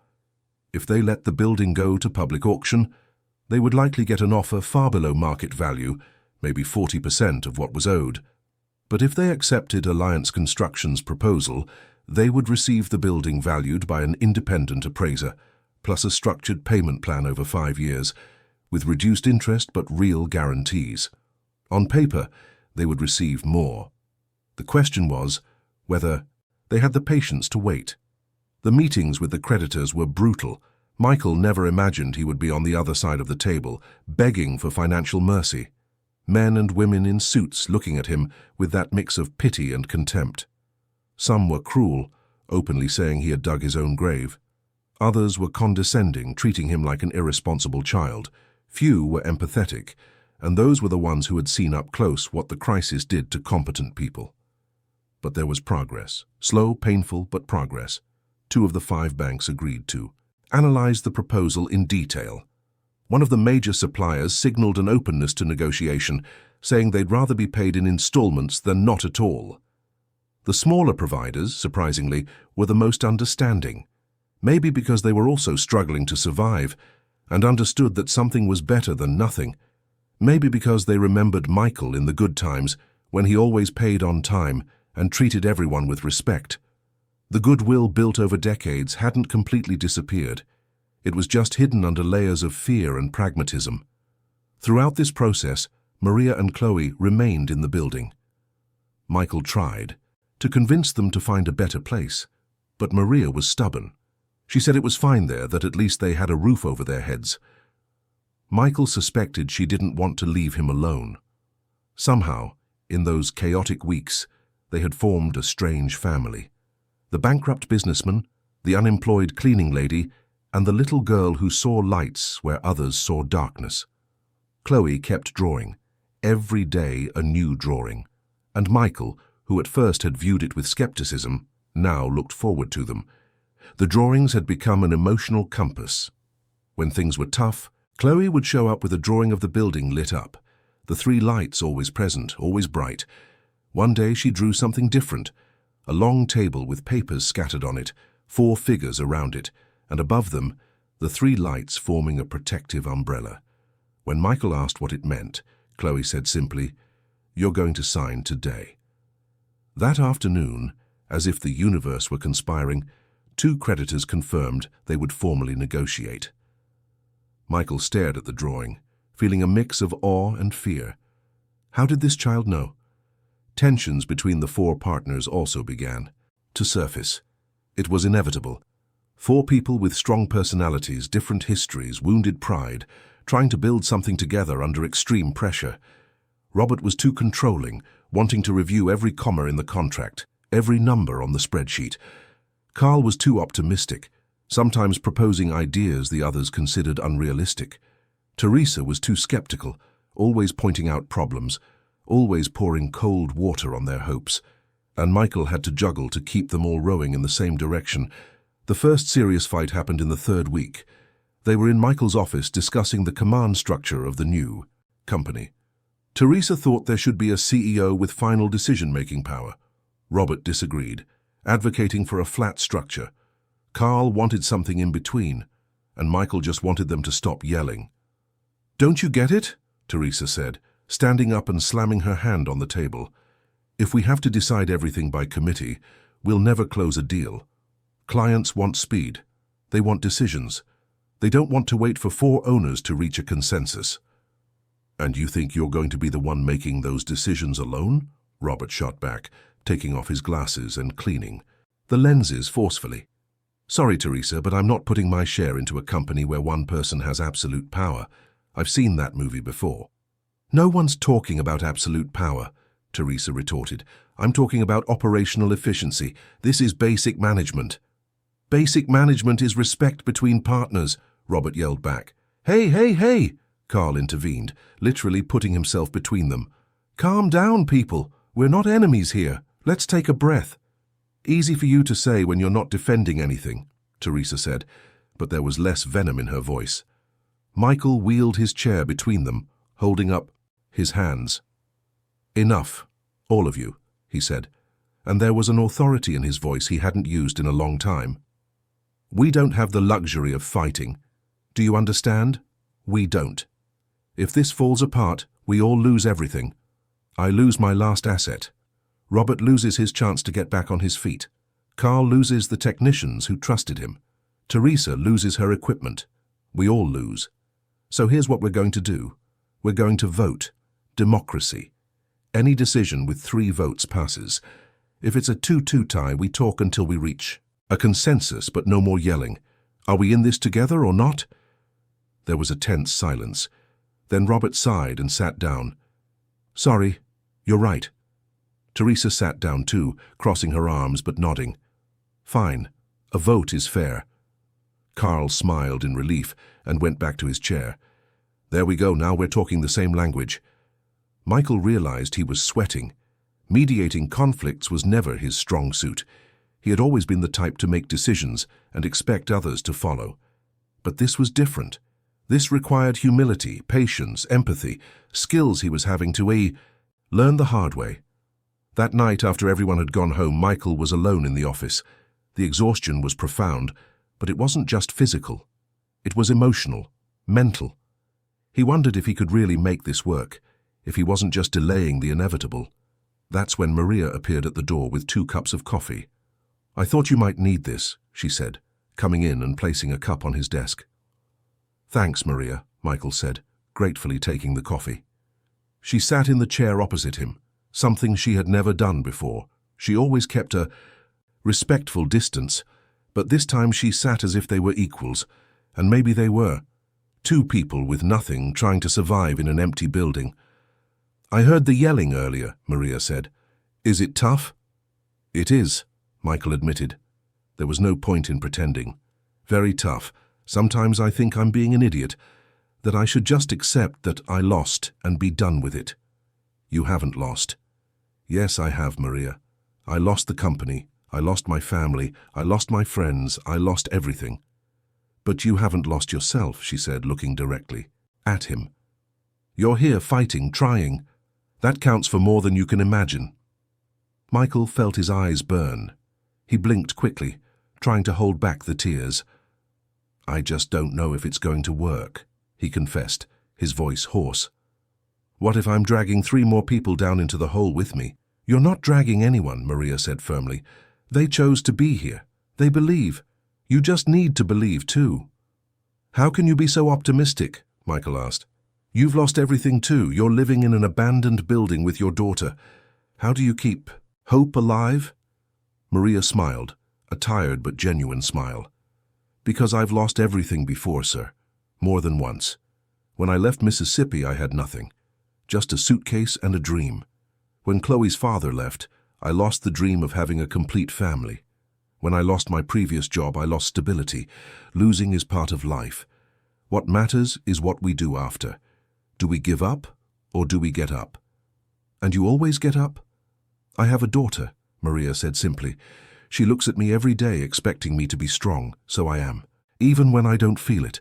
[SPEAKER 1] If they let the building go to public auction, they would likely get an offer far below market value, maybe 40% of what was owed. But if they accepted Alliance Construction's proposal, they would receive the building valued by an independent appraiser, plus a structured payment plan over 5 years, with reduced interest but real guarantees. On paper, they would receive more. The question was whether they had the patience to wait. The meetings with the creditors were brutal. Michael never imagined he would be on the other side of the table, begging for financial mercy. Men and women in suits looking at him with that mix of pity and contempt. Some were cruel, openly saying he had dug his own grave. Others were condescending, treating him like an irresponsible child. Few were empathetic, and those were the ones who had seen up close what the crisis did to competent people. But there was progress. Slow, painful, but progress. 2 of the 5 banks agreed to analyze the proposal in detail. One of the major suppliers signaled an openness to negotiation, saying they'd rather be paid in installments than not at all. The smaller providers, surprisingly, were the most understanding, maybe because they were also struggling to survive and understood that something was better than nothing, maybe because they remembered Michael in the good times when he always paid on time and treated everyone with respect. The goodwill built over decades hadn't completely disappeared. It was just hidden under layers of fear and pragmatism. Throughout this process, Maria and Chloe remained in the building. Michael tried to convince them to find a better place, but Maria was stubborn. She said it was fine there, that at least they had a roof over their heads. Michael suspected she didn't want to leave him alone. Somehow, in those chaotic weeks, they had formed a strange family. The bankrupt businessman, the unemployed cleaning lady, and the little girl who saw lights where others saw darkness. Chloe kept drawing, every day a new drawing, and Michael, who at first had viewed it with skepticism, now looked forward to them. The drawings had become an emotional compass. When things were tough, Chloe would show up with a drawing of the building lit up, the 3 lights always present, always bright. One day she drew something different, a long table with papers scattered on it, 4 figures around it, and above them, the three lights forming a protective umbrella. When Michael asked what it meant, Chloe said simply, "You're going to sign today." That afternoon, as if the universe were conspiring, two creditors confirmed they would formally negotiate. Michael stared at the drawing, feeling a mix of awe and fear. How did this child know? Tensions between the four partners also began to surface. It was inevitable. Four people with strong personalities, different histories, wounded pride, trying to build something together under extreme pressure. Robert was too controlling, wanting to review every comma in the contract, every number on the spreadsheet. Carl was too optimistic, sometimes proposing ideas the others considered unrealistic. Teresa was too skeptical, always pointing out problems, always pouring cold water on their hopes. And Michael had to juggle to keep them all rowing in the same direction. The first serious fight happened in the third week. They were in Michael's office discussing the command structure of the new company. Teresa thought there should be a CEO with final decision-making power. Robert disagreed, advocating for a flat structure. Carl wanted something in between, and Michael just wanted them to stop yelling. "Don't you get it?" Teresa said, standing up and slamming her hand on the table. "If we have to decide everything by committee, we'll never close a deal. Clients want speed. They want decisions. They don't want to wait for four owners to reach a consensus." "And you think you're going to be the one making those decisions alone?" Robert shot back, taking off his glasses and cleaning the lenses forcefully. "Sorry, Teresa, but I'm not putting my share into a company where one person has absolute power. I've seen that movie before." "No one's talking about absolute power," Teresa retorted. "I'm talking about operational efficiency. This is basic management." "Basic management is respect between partners," Robert yelled back. "Hey, hey, hey!" Carl intervened, literally putting himself between them. "Calm down, people. We're not enemies here. Let's take a breath." "Easy for you to say when you're not defending anything," Teresa said, but there was less venom in her voice. Michael wheeled his chair between them, holding up his hands. "Enough, all of you," he said, and there was an authority in his voice he hadn't used in a long time. "We don't have the luxury of fighting. Do you understand? We don't. If this falls apart, we all lose everything. I lose my last asset. Robert loses his chance to get back on his feet. Carl loses the technicians who trusted him. Teresa loses her equipment. We all lose. So here's what we're going to do. We're going to vote. Democracy. Any decision with 3 votes passes. If it's a 2-2 tie, we talk until we reach a consensus, but no more yelling. Are we in this together or not?" There was a tense silence. Then Robert sighed and sat down. "Sorry, you're right." Teresa sat down too, crossing her arms but nodding. "Fine. A vote is fair." Carl smiled in relief and went back to his chair. "There we go, now we're talking the same language." Michael realized he was sweating. Mediating conflicts was never his strong suit. He had always been the type to make decisions and expect others to follow. But this was different. This required humility, patience, empathy, skills he was having to learn the hard way. That night, after everyone had gone home, Michael was alone in the office. The exhaustion was profound, but it wasn't just physical. It was emotional, mental. He wondered if he could really make this work, if he wasn't just delaying the inevitable. That's when Maria appeared at the door with 2 cups of coffee. "I thought you might need this," she said, coming in and placing a cup on his desk. "Thanks, Maria," Michael said, gratefully taking the coffee. She sat in the chair opposite him, something she had never done before. She always kept a respectful distance, but this time she sat as if they were equals, and maybe they were. 2 people with nothing trying to survive in an empty building. "I heard the yelling earlier," Maria said. "Is it tough?" "It is," Michael admitted. There was no point in pretending. "Very tough. Sometimes I think I'm being an idiot, that I should just accept that I lost and be done with it." "You haven't lost." "Yes, I have, Maria. I lost the company. I lost my family. I lost my friends. I lost everything." "But you haven't lost yourself," she said, looking directly at him. "You're here fighting, trying. That counts for more than you can imagine." Michael felt his eyes burn. He blinked quickly, trying to hold back the tears. I just don't know if it's going to work, he confessed, his voice hoarse. What if I'm dragging 3 more people down into the hole with me? You're not dragging anyone, Maria said firmly. They chose to be here. They believe. You just need to believe too. How can you be so optimistic? Michael asked. You've lost everything too. You're living in an abandoned building with your daughter. How do you keep hope alive? Maria smiled, a tired but genuine smile. Because I've lost everything before, sir. More than once. When I left Mississippi, I had nothing. Just a suitcase and a dream. When Chloe's father left, I lost the dream of having a complete family. When I lost my previous job, I lost stability. Losing is part of life. What matters is what we do after. Do we give up, or do we get up? And you always get up? I have a daughter, Maria said simply. She looks at me every day expecting me to be strong, so I am. Even when I don't feel it.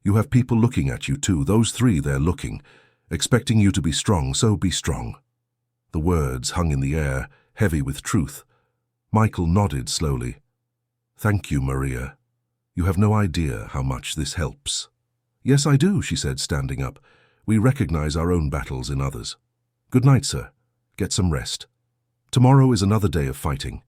[SPEAKER 1] You have people looking at you too, those 3 they're looking, expecting you to be strong, so be strong. The words hung in the air, heavy with truth. Michael nodded slowly. Thank you, Maria. You have no idea how much this helps. Yes, I do, she said, standing up. We recognize our own battles in others. Good night, sir. Get some rest. Tomorrow is another day of fighting.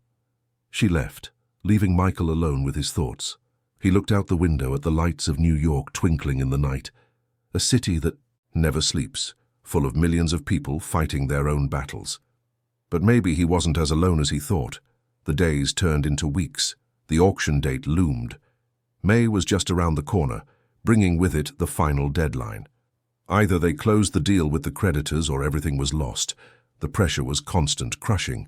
[SPEAKER 1] She left, leaving Michael alone with his thoughts. He looked out the window at the lights of New York twinkling in the night, a city that never sleeps, full of millions of people fighting their own battles. But maybe he wasn't as alone as he thought. The days turned into weeks. The auction date loomed. May was just around the corner, bringing with it the final deadline. Either they closed the deal with the creditors or everything was lost. The pressure was constant, crushing.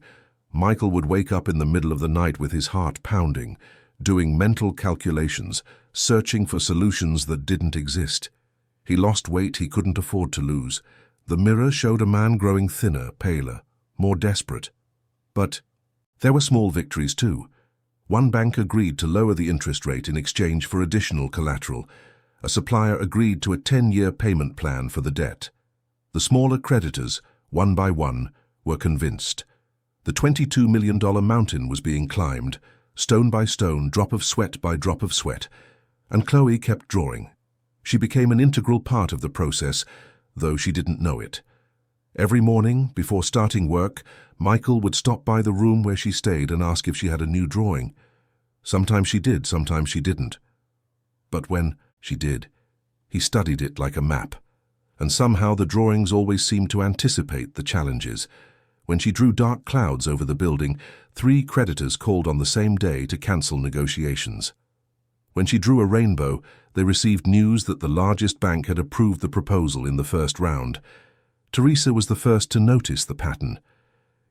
[SPEAKER 1] Michael would wake up in the middle of the night with his heart pounding, doing mental calculations, searching for solutions that didn't exist. He lost weight he couldn't afford to lose. The mirror showed a man growing thinner, paler, more desperate. But there were small victories too. One bank agreed to lower the interest rate in exchange for additional collateral. A supplier agreed to a 10-year payment plan for the debt. The smaller creditors, one by one, were convinced. The $22 million mountain was being climbed, stone by stone, drop of sweat by drop of sweat, and Chloe kept drawing. She became an integral part of the process, though she didn't know it. Every morning, before starting work, Michael would stop by the room where she stayed and ask if she had a new drawing. Sometimes she did, sometimes she didn't. But when she did, he studied it like a map, and somehow the drawings always seemed to anticipate the challenges. When she drew dark clouds over the building, 3 creditors called on the same day to cancel negotiations. When she drew a rainbow, they received news that the largest bank had approved the proposal in the first round. Teresa was the first to notice the pattern.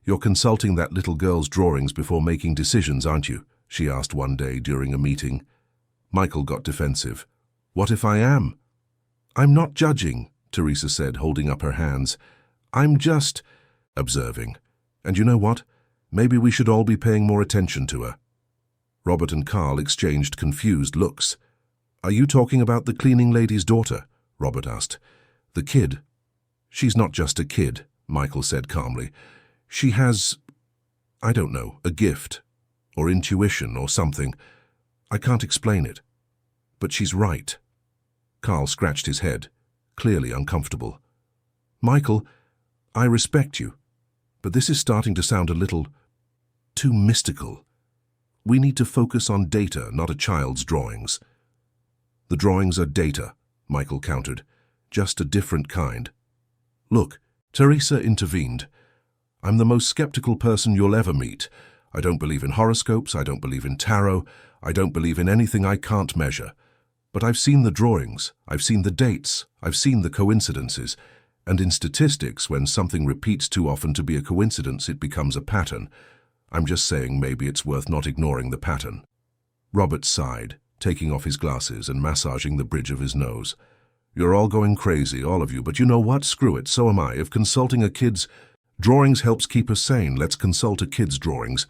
[SPEAKER 1] "You're consulting that little girl's drawings before making decisions, aren't you?" she asked one day during a meeting. Michael got defensive. "What if I am?" "I'm not judging," Teresa said, holding up her hands. "I'm just observing. And you know what? Maybe we should all be paying more attention to her." Robert and Carl exchanged confused looks. "Are you talking about the cleaning lady's daughter?" Robert asked. "The kid." "She's not just a kid," Michael said calmly. "She has, I don't know, a gift, or intuition, or something. I can't explain it. But she's right." Carl scratched his head, clearly uncomfortable. "Michael, I respect you, but this is starting to sound a little too mystical. We need to focus on data, not a child's drawings." "The drawings are data," Michael countered, "just a different kind." "Look," Teresa intervened, "I'm the most skeptical person you'll ever meet. I don't believe in horoscopes, I don't believe in tarot, I don't believe in anything I can't measure. But I've seen the drawings, I've seen the dates, I've seen the coincidences, and in statistics, when something repeats too often to be a coincidence, it becomes a pattern. I'm just saying maybe it's worth not ignoring the pattern." Robert sighed, taking off his glasses and massaging the bridge of his nose. "You're all going crazy, all of you, but you know what? Screw it, so am I. If consulting a kid's drawings helps keep us sane, let's consult a kid's drawings."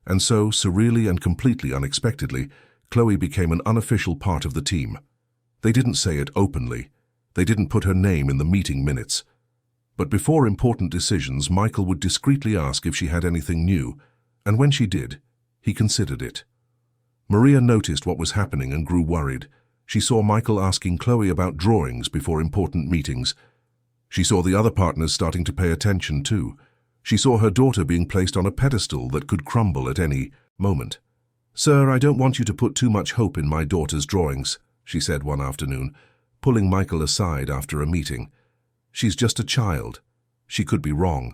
[SPEAKER 1] And so, surreally and completely unexpectedly, Chloe became an unofficial part of the team. They didn't say it openly. They didn't put her name in the meeting minutes. But before important decisions, Michael would discreetly ask if she had anything new, and when she did, he considered it. Maria noticed what was happening and grew worried. She saw Michael asking Chloe about drawings before important meetings. She saw the other partners starting to pay attention too. She saw her daughter being placed on a pedestal that could crumble at any moment. "Sir, I don't want you to put too much hope in my daughter's drawings," she said one afternoon, pulling Michael aside after a meeting. "She's just a child. She could be wrong.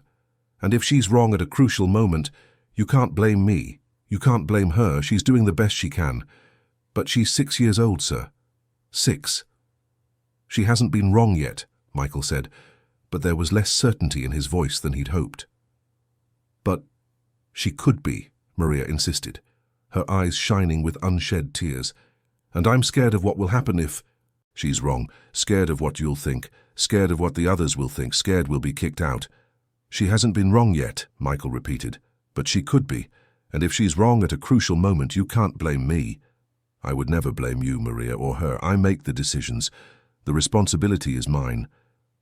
[SPEAKER 1] And if she's wrong at a crucial moment, you can't blame me. You can't blame her. She's doing the best she can. But she's 6 years old, sir. 6. "She hasn't been wrong yet," Michael said, but there was less certainty in his voice than he'd hoped. "But she could be," Maria insisted, her eyes shining with unshed tears. "And I'm scared of what will happen if—" "She's wrong. Scared of what you'll think. Scared of what the others will think. Scared we'll be kicked out." "She hasn't been wrong yet," Michael repeated, "but she could be. And if she's wrong at a crucial moment, you can't blame me." "I would never blame you, Maria, or her. I make the decisions. The responsibility is mine.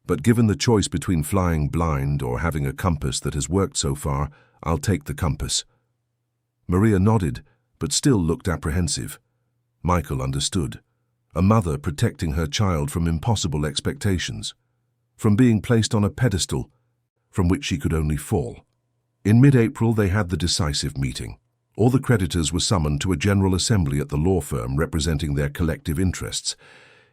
[SPEAKER 1] But given the choice between flying blind or having a compass that has worked so far, I'll take the compass." Maria nodded, but still looked apprehensive. Michael understood. A mother protecting her child from impossible expectations, from being placed on a pedestal from which she could only fall. In mid-April, they had the decisive meeting. All the creditors were summoned to a general assembly at the law firm representing their collective interests.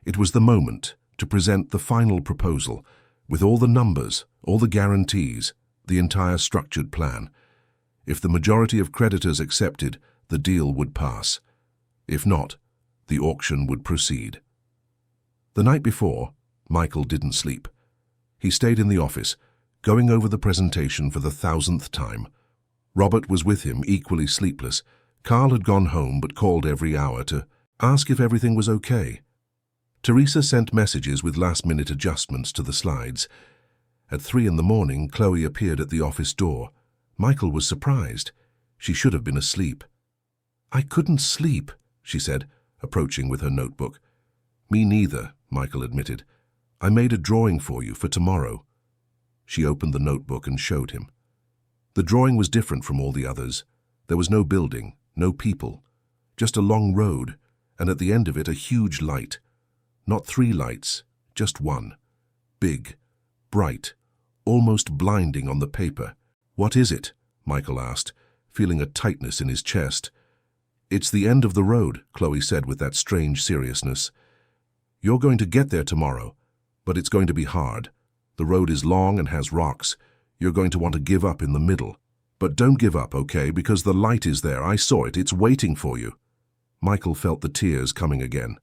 [SPEAKER 1] It was the moment to present the final proposal, with all the numbers, all the guarantees, the entire structured plan. If the majority of creditors accepted, the deal would pass. If not, the auction would proceed. The night before, Michael didn't sleep. He stayed in the office, going over the presentation for the 1,000th time. Robert was with him, equally sleepless. Carl had gone home but called every hour to ask if everything was okay. Teresa sent messages with last-minute adjustments to the slides. At 3 in the morning, Chloe appeared at the office door. Michael was surprised. She should have been asleep. "I couldn't sleep," she said, approaching with her notebook. "Me neither," Michael admitted. "I made a drawing for you for tomorrow." She opened the notebook and showed him. The drawing was different from all the others. There was no building, no people, just a long road, and at the end of it a huge light. Not 3 lights, just one. Big, bright, almost blinding on the paper. "What is it?" Michael asked, feeling a tightness in his chest. "It's the end of the road," Chloe said with that strange seriousness. "You're going to get there tomorrow, but it's going to be hard. The road is long and has rocks. You're going to want to give up in the middle. But don't give up, okay, because the light is there. I saw it. It's waiting for you." Michael felt the tears coming again.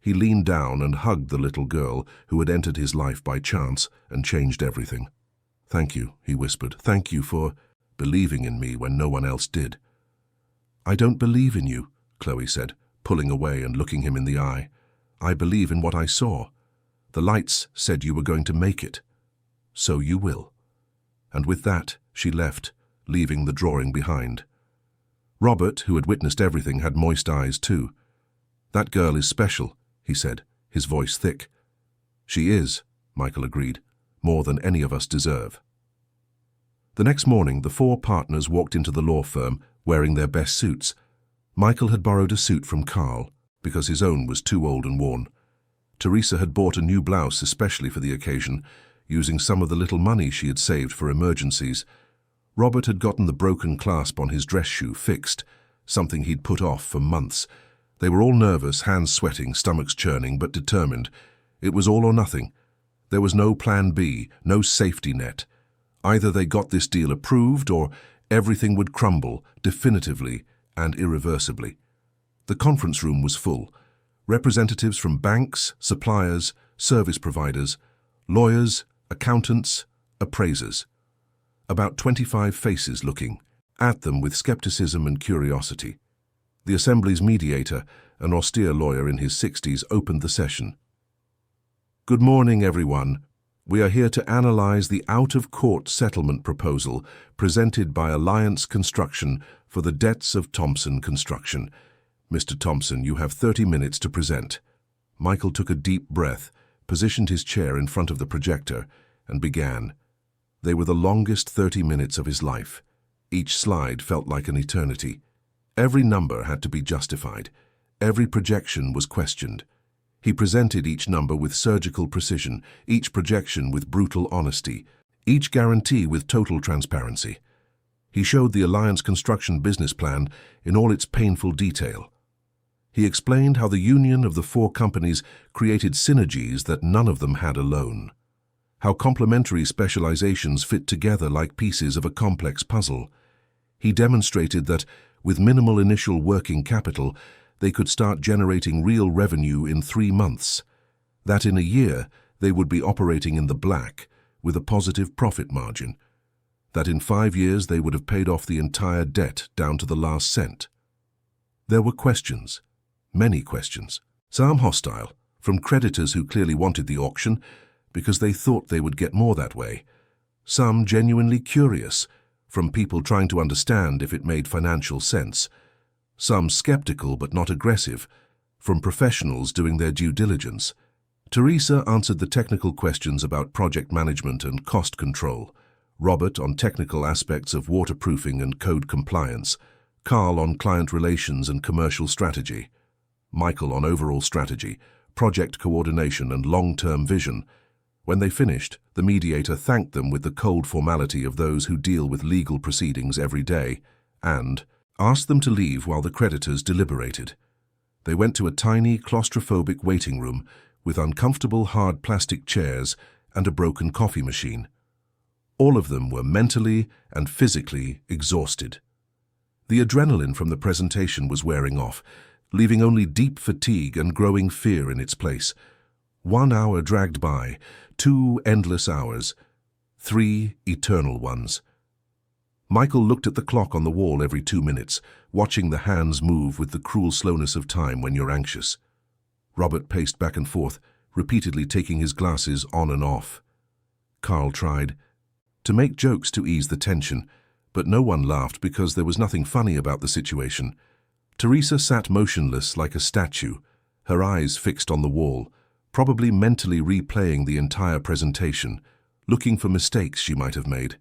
[SPEAKER 1] He leaned down and hugged the little girl who had entered his life by chance and changed everything. "Thank you," he whispered. "Thank you for believing in me when no one else did." "I don't believe in you," Chloe said, pulling away and looking him in the eye. "I believe in what I saw. The lights said you were going to make it. So you will." And with that, she left, leaving the drawing behind. Robert, who had witnessed everything, had moist eyes too. "That girl is special," he said, his voice thick. "She is," Michael agreed, "more than any of us deserve." The next morning, the 4 partners walked into the law firm wearing their best suits. Michael had borrowed a suit from Carl because his own was too old and worn. Teresa had bought a new blouse especially for the occasion, using some of the little money she had saved for emergencies. Robert had gotten the broken clasp on his dress shoe fixed, something he'd put off for months. They were all nervous, hands sweating, stomachs churning, but determined. It was all or nothing. There was no plan B, no safety net. Either they got this deal approved or everything would crumble definitively and irreversibly. The conference room was full. Representatives from banks, suppliers, service providers, lawyers, accountants, appraisers. About 25 faces looking at them with skepticism and curiosity. The assembly's mediator, an austere lawyer in his 60s, opened the session. "Good morning, everyone. We are here to analyze the out-of-court settlement proposal presented by Alliance Construction for the debts of Thompson Construction. Mr. Thompson, you have 30 minutes to present." Michael took a deep breath, positioned his chair in front of the projector, and began. They were the longest 30 minutes of his life. Each slide felt like an eternity. Every number had to be justified. Every projection was questioned. He presented each number with surgical precision, each projection with brutal honesty, each guarantee with total transparency. He showed the Alliance Construction business plan in all its painful detail. He explained how the union of the four companies created synergies that none of them had alone, how complementary specializations fit together like pieces of a complex puzzle. He demonstrated that, with minimal initial working capital, they could start generating real revenue in 3 months, that in a year they would be operating in the black with a positive profit margin, that in 5 years they would have paid off the entire debt down to the last cent. There were questions, many questions, some hostile, from creditors who clearly wanted the auction because they thought they would get more that way, some genuinely curious, from people trying to understand if it made financial sense, some skeptical but not aggressive, from professionals doing their due diligence. Teresa answered the technical questions about project management and cost control, Robert on technical aspects of waterproofing and code compliance, Carl on client relations and commercial strategy, Michael on overall strategy, project coordination and long-term vision. When they finished, the mediator thanked them with the cold formality of those who deal with legal proceedings every day and asked them to leave while the creditors deliberated. They went to a tiny, claustrophobic waiting room with uncomfortable hard plastic chairs and a broken coffee machine. All of them were mentally and physically exhausted. The adrenaline from the presentation was wearing off, leaving only deep fatigue and growing fear in its place. 1 hour dragged by, 2 endless hours, 3 eternal ones. Michael looked at the clock on the wall every 2 minutes, watching the hands move with the cruel slowness of time when you're anxious. Robert paced back and forth, repeatedly taking his glasses on and off. Carl tried to make jokes to ease the tension, but no one laughed because there was nothing funny about the situation. Teresa sat motionless like a statue, her eyes fixed on the wall, probably mentally replaying the entire presentation, looking for mistakes she might have made.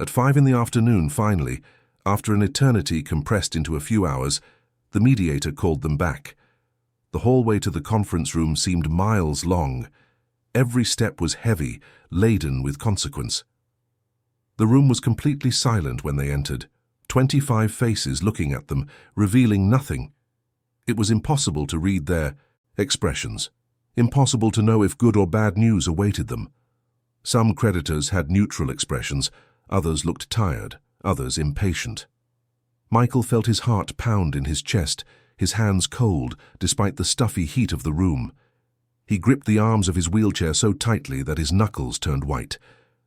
[SPEAKER 1] At 5 in the afternoon, finally, after an eternity compressed into a few hours, the mediator called them back. The hallway to the conference room seemed miles long. Every step was heavy, laden with consequence. The room was completely silent when they entered, 25 faces looking at them, revealing nothing. It was impossible to read their expressions, impossible to know if good or bad news awaited them. Some creditors had neutral expressions, others looked tired, others impatient. Michael felt his heart pound in his chest, his hands cold despite the stuffy heat of the room. He gripped the arms of his wheelchair so tightly that his knuckles turned white.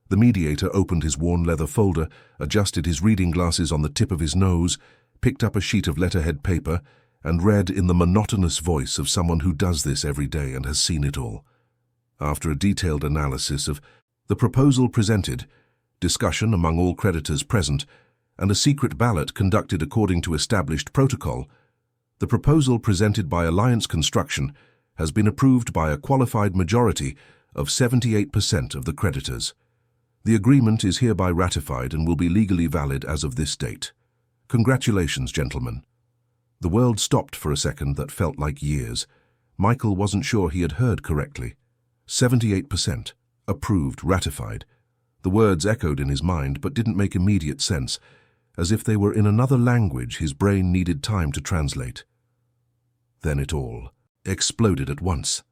[SPEAKER 1] The mediator opened his worn leather folder, adjusted his reading glasses on the tip of his nose, picked up a sheet of letterhead paper, and read in the monotonous voice of someone who does this every day and has seen it all. After a detailed analysis of the proposal presented, discussion among all creditors present, and a secret ballot conducted according to established protocol, the proposal presented by Alliance Construction has been approved by a qualified majority of 78% of the creditors. The agreement is hereby ratified and will be legally valid as of this date. Congratulations, gentlemen. The world stopped for a second that felt like years. Michael wasn't sure he had heard correctly. 78%. Approved, ratified. The words echoed in his mind but didn't make immediate sense, as if they were in another language his brain needed time to translate. Then it all exploded at once.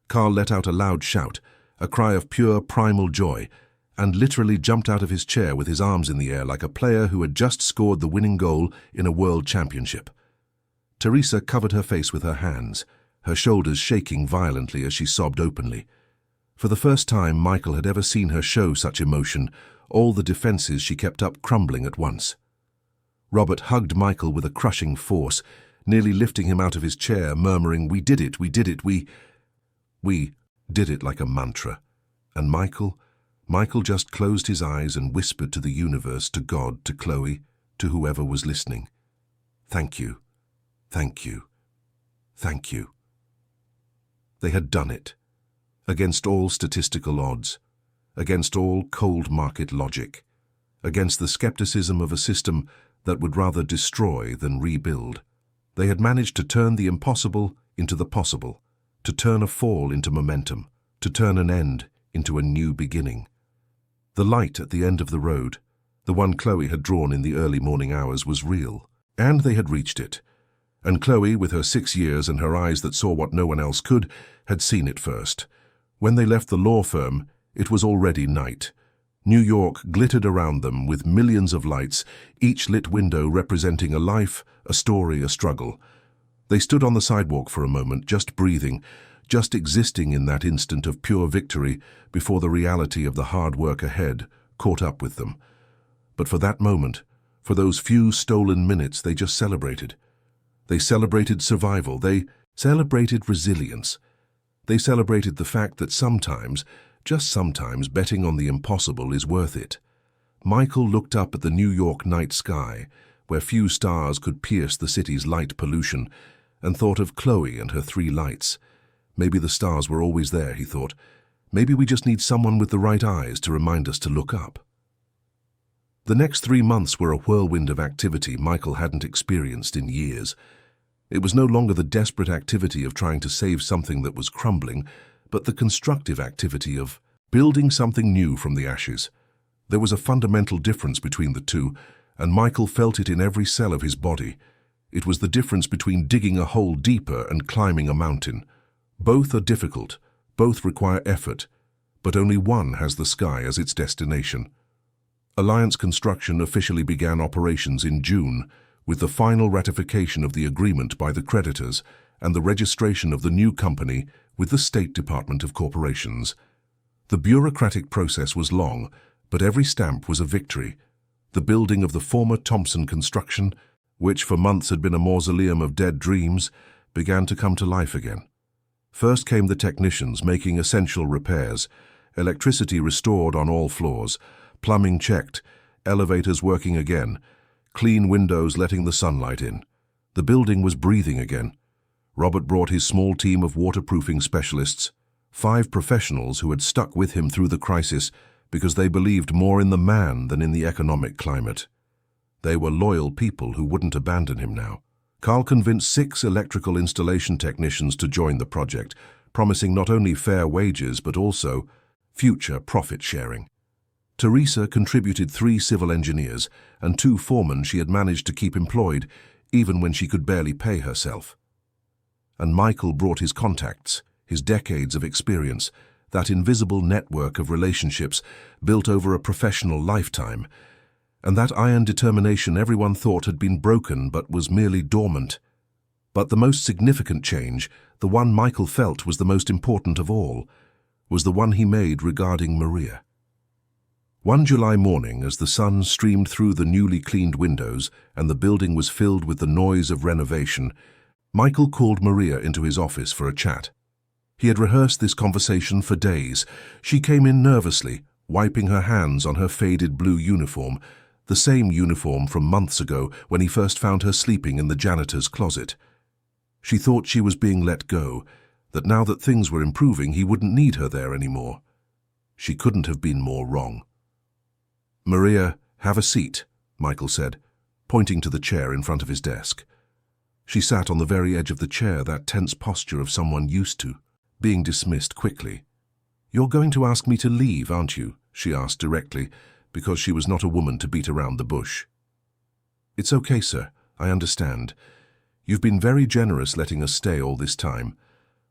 [SPEAKER 1] Carl let out a loud shout, a cry of pure primal joy, and literally jumped out of his chair with his arms in the air like a player who had just scored the winning goal in a world championship. Teresa covered her face with her hands, her shoulders shaking violently as she sobbed openly. For the first time Michael had ever seen her show such emotion, all the defenses she kept up crumbling at once. Robert hugged Michael with a crushing force, nearly lifting him out of his chair, murmuring, "We did it, we did it, we did it," like a mantra. And Michael just closed his eyes and whispered to the universe, to God, to Chloe, to whoever was listening. "Thank you, thank you, thank you." They had done it, against all statistical odds, against all cold market logic, against the skepticism of a system that would rather destroy than rebuild. They had managed to turn the impossible into the possible, to turn a fall into momentum, to turn an end into a new beginning. The light at the end of the road, the one Chloe had drawn in the early morning hours, was real, and they had reached it. And Chloe, with her 6 years and her eyes that saw what no one else could, had seen it first. When they left the law firm, it was already night. New York glittered around them with millions of lights, each lit window representing a life, a story, a struggle. They stood on the sidewalk for a moment, just breathing, just existing in that instant of pure victory before the reality of the hard work ahead caught up with them. But for that moment, for those few stolen minutes, they just celebrated. They celebrated survival. They celebrated resilience. They celebrated the fact that sometimes, just sometimes, betting on the impossible is worth it. Michael looked up at the New York night sky, where few stars could pierce the city's light pollution, and thought of Chloe and her 3 lights. Maybe the stars were always there, he thought. Maybe we just need someone with the right eyes to remind us to look up. The next 3 months were a whirlwind of activity Michael hadn't experienced in years. It was no longer the desperate activity of trying to save something that was crumbling, but the constructive activity of building something new from the ashes. There was a fundamental difference between the two, and Michael felt it in every cell of his body. It was the difference between digging a hole deeper and climbing a mountain. Both are difficult, both require effort, but only one has the sky as its destination. Alliance Construction officially began operations in June, with the final ratification of the agreement by the creditors and the registration of the new company with the State Department of Corporations. The bureaucratic process was long, but every stamp was a victory. The building of the former Thompson Construction, which for months had been a mausoleum of dead dreams, began to come to life again. First came the technicians making essential repairs, electricity restored on all floors, plumbing checked, elevators working again, clean windows letting the sunlight in. The building was breathing again. Robert brought his small team of waterproofing specialists, 5 professionals who had stuck with him through the crisis because they believed more in the man than in the economic climate. They were loyal people who wouldn't abandon him now. Carl convinced 6 electrical installation technicians to join the project, promising not only fair wages but also future profit sharing. Teresa contributed 3 civil engineers and 2 foremen she had managed to keep employed, even when she could barely pay herself. And Michael brought his contacts, his decades of experience, that invisible network of relationships built over a professional lifetime, and that iron determination everyone thought had been broken but was merely dormant. But the most significant change, the one Michael felt was the most important of all, was the one he made regarding Maria. One July morning, as the sun streamed through the newly cleaned windows and the building was filled with the noise of renovation, Michael called Maria into his office for a chat. He had rehearsed this conversation for days. She came in nervously, wiping her hands on her faded blue uniform, the same uniform from months ago when he first found her sleeping in the janitor's closet. She thought she was being let go, that now that things were improving he wouldn't need her there anymore. She couldn't have been more wrong. "Maria, have a seat," Michael said, pointing to the chair in front of his desk. She sat on the very edge of the chair, that tense posture of someone used to being dismissed quickly. "You're going to ask me to leave, aren't you?" she asked directly, because she was not a woman to beat around the bush. "It's okay, sir. I understand. You've been very generous letting us stay all this time.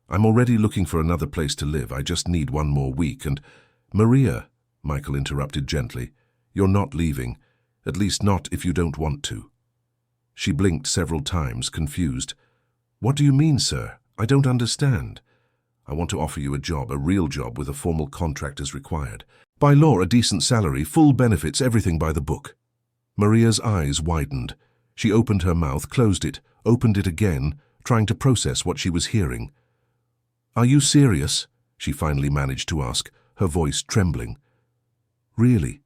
[SPEAKER 1] I'm already looking for another place to live. I just need 1 more week and—" "Maria," Michael interrupted gently, "you're not leaving, at least not if you don't want to." She blinked several times, confused. "What do you mean, sir? I don't understand." "I want to offer you a job, a real job with a formal contract as required. By law, a decent salary, full benefits, everything by the book." Maria's eyes widened. She opened her mouth, closed it, opened it again, trying to process what she was hearing. "Are you serious?" she finally managed to ask, her voice trembling. "Really?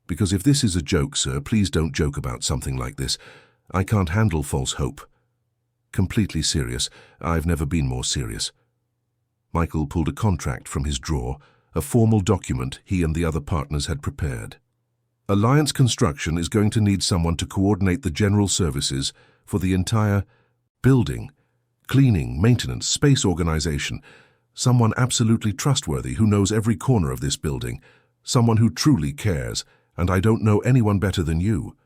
[SPEAKER 1] Because if this is a joke, sir, please don't joke about something like this. I can't handle false hope." "Completely serious. I've never been more serious." Michael pulled a contract from his drawer, a formal document he and the other partners had prepared. "Alliance Construction is going to need someone to coordinate the general services for the entire building. Cleaning, maintenance, space organization. Someone absolutely trustworthy who knows every corner of this building. Someone who truly cares, and I don't know anyone better than you."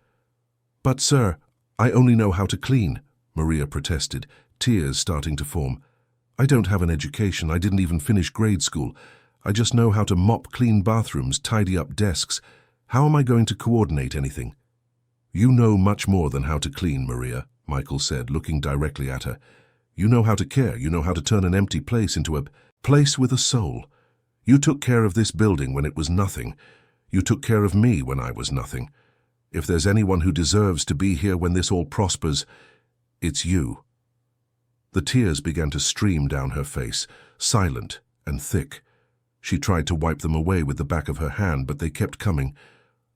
[SPEAKER 1] "But, sir, I only know how to clean," Maria protested, tears starting to form. "I don't have an education. I didn't even finish grade school. I just know how to mop clean bathrooms, tidy up desks. How am I going to coordinate anything?" "You know much more than how to clean, Maria," Michael said, looking directly at her. "You know how to care. You know how to turn an empty place into a place with a soul. You took care of this building when it was nothing. You took care of me when I was nothing. If there's anyone who deserves to be here when this all prospers, it's you." The tears began to stream down her face, silent and thick. She tried to wipe them away with the back of her hand, but they kept coming.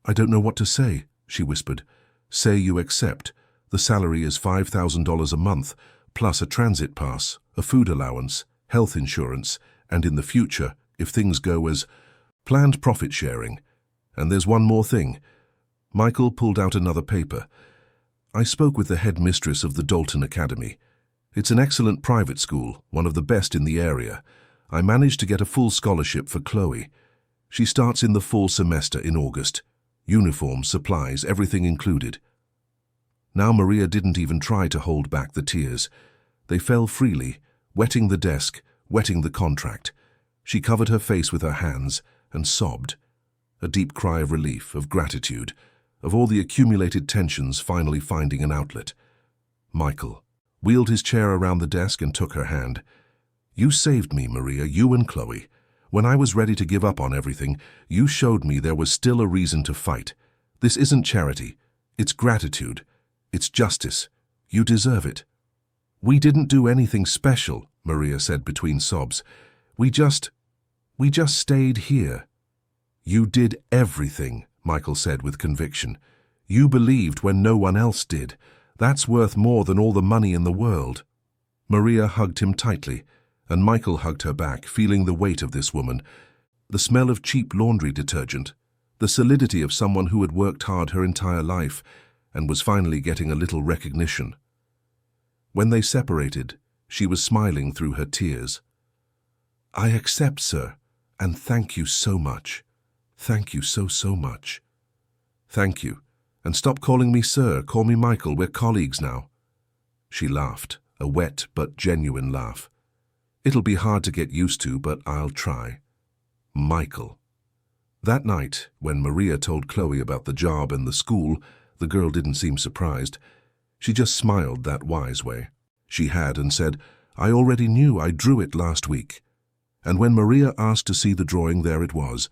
[SPEAKER 1] "I don't know what to say," she whispered. "Say you accept. The salary is $5,000 a month, plus a transit pass, a food allowance, health insurance, and in the future, if things go as planned, profit sharing. And there's one more thing." Michael pulled out another paper. "I spoke with the headmistress of the Dalton Academy. It's an excellent private school, one of the best in the area. I managed to get a full scholarship for Chloe. She starts in the fall semester in August. Uniforms, supplies, everything included." Now Maria didn't even try to hold back the tears. They fell freely, wetting the desk, wetting the contract. She covered her face with her hands and sobbed. A deep cry of relief, of gratitude, of all the accumulated tensions finally finding an outlet. Michael wheeled his chair around the desk and took her hand. "You saved me, Maria, you and Chloe. When I was ready to give up on everything, you showed me there was still a reason to fight. This isn't charity. It's gratitude. It's justice. You deserve it." "We didn't do anything special," Maria said between sobs. We just stayed here." "You did everything," Michael said with conviction. "You believed when no one else did. That's worth more than all the money in the world." Maria hugged him tightly, and Michael hugged her back, feeling the weight of this woman, the smell of cheap laundry detergent, the solidity of someone who had worked hard her entire life and was finally getting a little recognition. When they separated, she was smiling through her tears. "I accept, sir, and thank you so much. Thank you so much." "Thank you. And stop calling me sir, call me Michael, we're colleagues now." She laughed, a wet but genuine laugh. "It'll be hard to get used to, but I'll try. Michael." That night, when Maria told Chloe about the job and the school, the girl didn't seem surprised. She just smiled that wise way. She had and said, "I already knew, I drew it last week." And when Maria asked to see the drawing, there it was,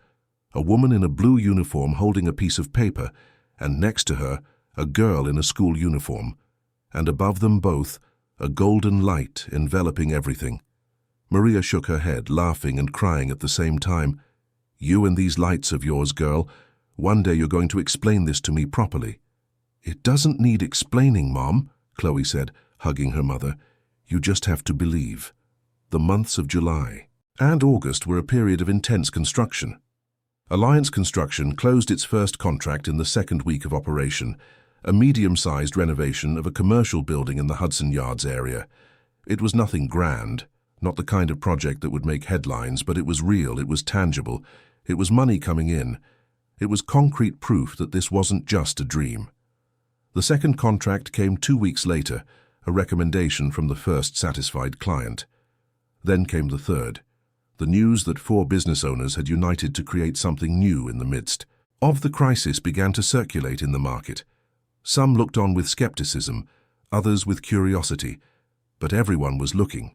[SPEAKER 1] a woman in a blue uniform holding a piece of paper, and next to her, a girl in a school uniform, and above them both, a golden light enveloping everything. Maria shook her head, laughing and crying at the same time. "You and these lights of yours, girl. One day you're going to explain this to me properly." "It doesn't need explaining, Mom," Chloe said, hugging her mother. "You just have to believe." The months of July and August were a period of intense construction. Alliance Construction closed its first contract in the second week of operation, a medium-sized renovation of a commercial building in the Hudson Yards area. It was nothing grand, not the kind of project that would make headlines, but it was real, it was tangible, it was money coming in. It was concrete proof that this wasn't just a dream. The second contract came 2 weeks later, a recommendation from the first satisfied client. Then came the third, the news that 4 business owners had united to create something new in the midst of the crisis began to circulate in the market. Some looked on with skepticism, others with curiosity, but everyone was looking.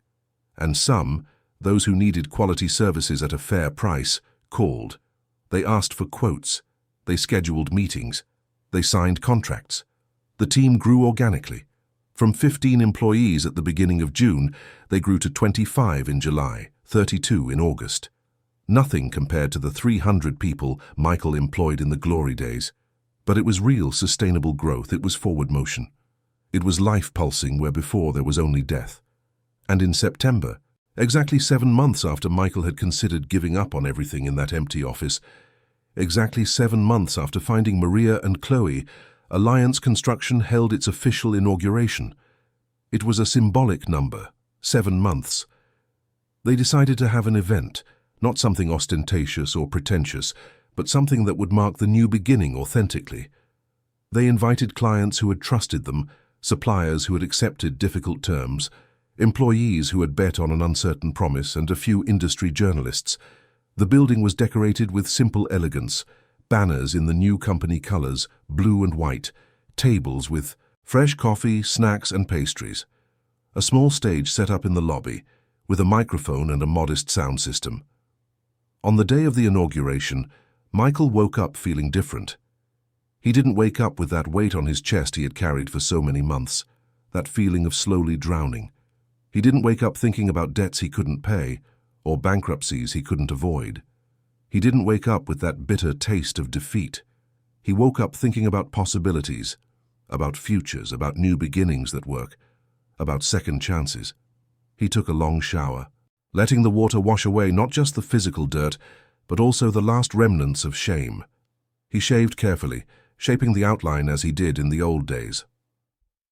[SPEAKER 1] And some, those who needed quality services at a fair price, called. They asked for quotes. They scheduled meetings. They signed contracts. The team grew organically. From 15 employees at the beginning of June, they grew to 25 in July, 32 in August. Nothing compared to the 300 people Michael employed in the glory days. But it was real, sustainable growth. It was forward motion. It was life pulsing where before there was only death. And in September, exactly 7 months after Michael had considered giving up on everything in that empty office, exactly 7 months after finding Maria and Chloe, Alliance Construction held its official inauguration. It was a symbolic number, 7 months. They decided to have an event, not something ostentatious or pretentious, but something that would mark the new beginning authentically. They invited clients who had trusted them, suppliers who had accepted difficult terms, employees who had bet on an uncertain promise, and a few industry journalists. The building was decorated with simple elegance, banners in the new company colors, blue and white, tables with fresh coffee, snacks, and pastries. A small stage set up in the lobby, with a microphone and a modest sound system. On the day of the inauguration, Michael woke up feeling different. He didn't wake up with that weight on his chest he had carried for so many months, that feeling of slowly drowning. He didn't wake up thinking about debts he couldn't pay, or bankruptcies he couldn't avoid. He didn't wake up with that bitter taste of defeat. He woke up thinking about possibilities, about futures, about new beginnings that work, about second chances. He took a long shower, letting the water wash away not just the physical dirt, but also the last remnants of shame. He shaved carefully, shaping the outline as he did in the old days.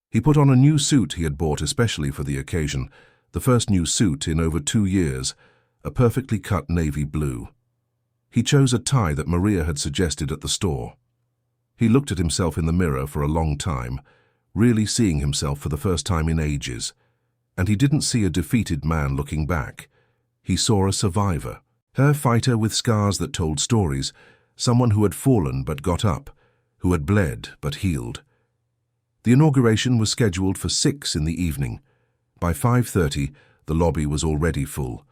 [SPEAKER 1] He put on a new suit he had bought especially for the occasion, the first new suit in over 2 years, a perfectly cut navy blue. He chose a tie that Maria had suggested at the store. He looked at himself in the mirror for a long time, really seeing himself for the first time in ages. And he didn't see a defeated man looking back. He saw a survivor, her fighter with scars that told stories, someone who had fallen but got up, who had bled but healed. The inauguration was scheduled for 6 in the evening. By 5:30, the lobby was already full.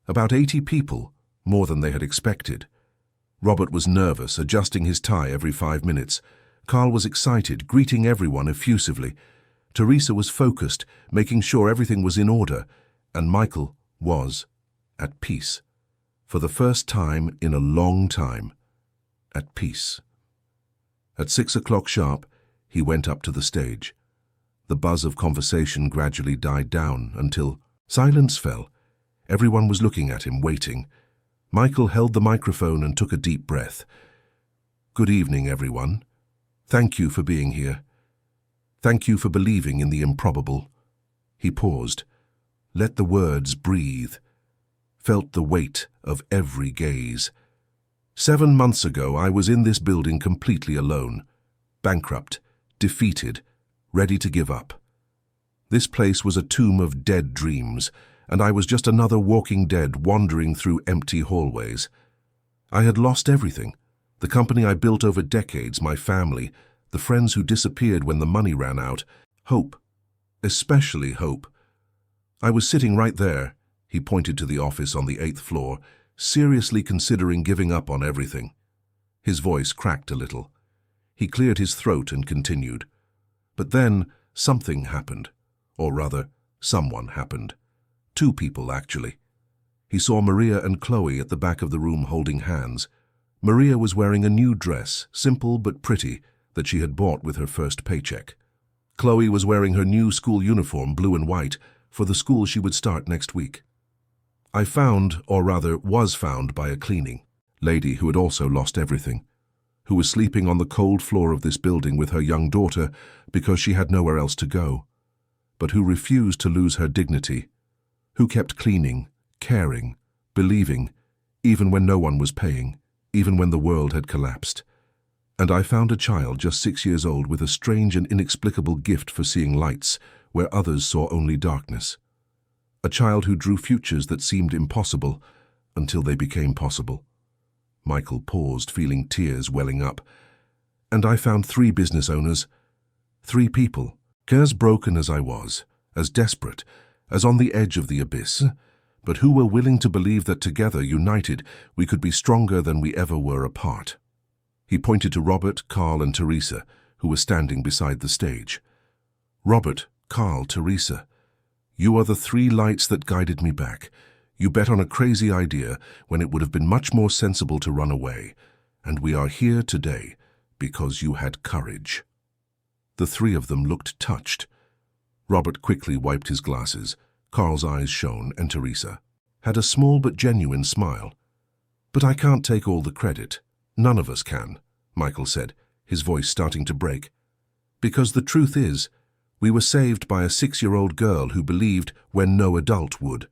[SPEAKER 1] About 80 people, more than they had expected. Robert was nervous, adjusting his tie every 5 minutes. Carl was excited, greeting everyone effusively. Teresa was focused, making sure everything was in order, and Michael was at peace. For the first time in a long time, at peace. At 6 o'clock sharp, he went up to the stage. The buzz of conversation gradually died down until silence fell. Everyone was looking at him, waiting. Michael held the microphone and took a deep breath. "Good evening, everyone. Thank you for being here. Thank you for believing in the improbable." He paused, let the words breathe, felt the weight of every gaze. 7 months ago, I was in this building completely alone, bankrupt, defeated, ready to give up. This place was a tomb of dead dreams, and I was just another walking dead wandering through empty hallways. I had lost everything, the company I built over decades, my family, the friends who disappeared when the money ran out, hope, especially hope. I was sitting right there, he pointed to the office on the 8th floor, seriously considering giving up on everything. His voice cracked a little. He cleared his throat and continued. But then something happened, or rather, someone happened. 2 people, actually. He saw Maria and Chloe at the back of the room holding hands. Maria was wearing a new dress, simple but pretty, that she had bought with her first paycheck. Chloe was wearing her new school uniform, blue and white, for the school she would start next week. I found, or rather was found by a cleaning lady who had also lost everything, who was sleeping on the cold floor of this building with her young daughter because she had nowhere else to go, but who refused to lose her dignity, who kept cleaning, caring, believing, even when no one was paying, even when the world had collapsed. And I found a child just 6 years old with a strange and inexplicable gift for seeing lights where others saw only darkness. A child who drew futures that seemed impossible until they became possible. Michael paused, feeling tears welling up. And I found 3 business owners, 3 people, as broken as I was, as desperate, as on the edge of the abyss, but who were willing to believe that together, united, we could be stronger than we ever were apart. He pointed to Robert, Carl, and Teresa, who were standing beside the stage. Robert, Carl, Teresa, you are the 3 lights that guided me back. You bet on a crazy idea when it would have been much more sensible to run away, and we are here today because you had courage. The 3 of them looked touched. Robert quickly wiped his glasses. Carl's eyes shone, and Teresa had a small but genuine smile. But I can't take all the credit. None of us can, Michael said, his voice starting to break. Because the truth is, We were saved by a 6-year-old girl who believed when no adult would,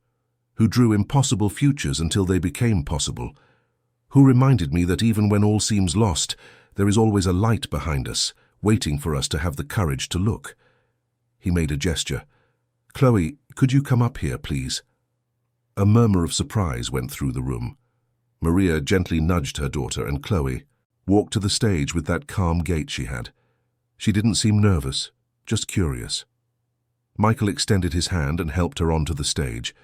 [SPEAKER 1] who drew impossible futures until they became possible, who reminded me that even when all seems lost, there is always a light behind us, waiting for us to have the courage to look. He made a gesture. "Chloe, could you come up here, please?" A murmur of surprise went through the room. Maria gently nudged her daughter, and Chloe walked to the stage with that calm gait she had. She didn't seem nervous, just curious. Michael extended his hand and helped her onto the stage.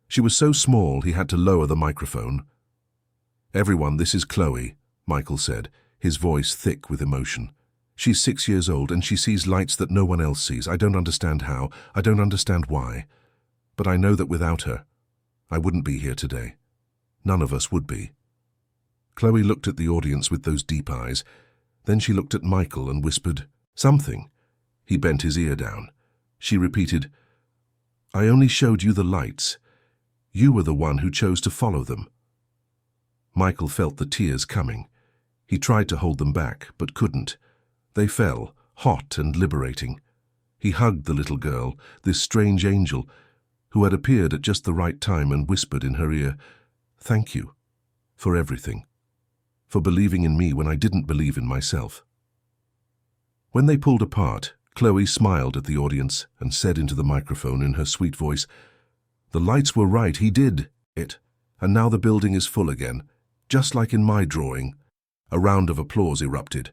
[SPEAKER 1] She was so small he had to lower the microphone. "Everyone, this is Chloe," Michael said, his voice thick with emotion. "She's 6 years old and she sees lights that no one else sees. I don't understand how, I don't understand why. But I know that without her, I wouldn't be here today. None of us would be." Chloe looked at the audience with those deep eyes. Then she looked at Michael and whispered, "Something." He bent his ear down. She repeated, "I only showed you the lights. You were the one who chose to follow them." Michael felt the tears coming. He tried to hold them back, but couldn't. They fell, hot and liberating. He hugged the little girl, this strange angel, who had appeared at just the right time, and whispered in her ear, "Thank you for everything, for believing in me when I didn't believe in myself." When they pulled apart, Chloe smiled at the audience and said into the microphone in her sweet voice, "The lights were right, he did it, and now the building is full again, just like in my drawing." A round of applause erupted.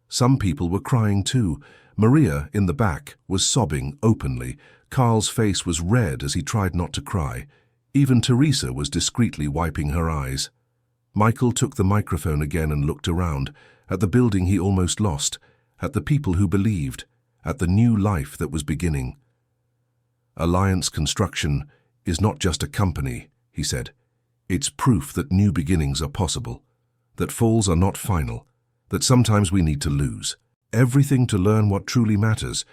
[SPEAKER 1] Some people were crying too. Maria, in the back, was sobbing openly. Carl's face was red as he tried not to cry. Even Teresa was discreetly wiping her eyes. Michael took the microphone again and looked around, at the building he almost lost, at the people who believed, at the new life that was beginning. "Alliance Construction is not just a company," he said. "It's proof that new beginnings are possible, that falls are not final, that sometimes we need to lose everything to learn what truly matters.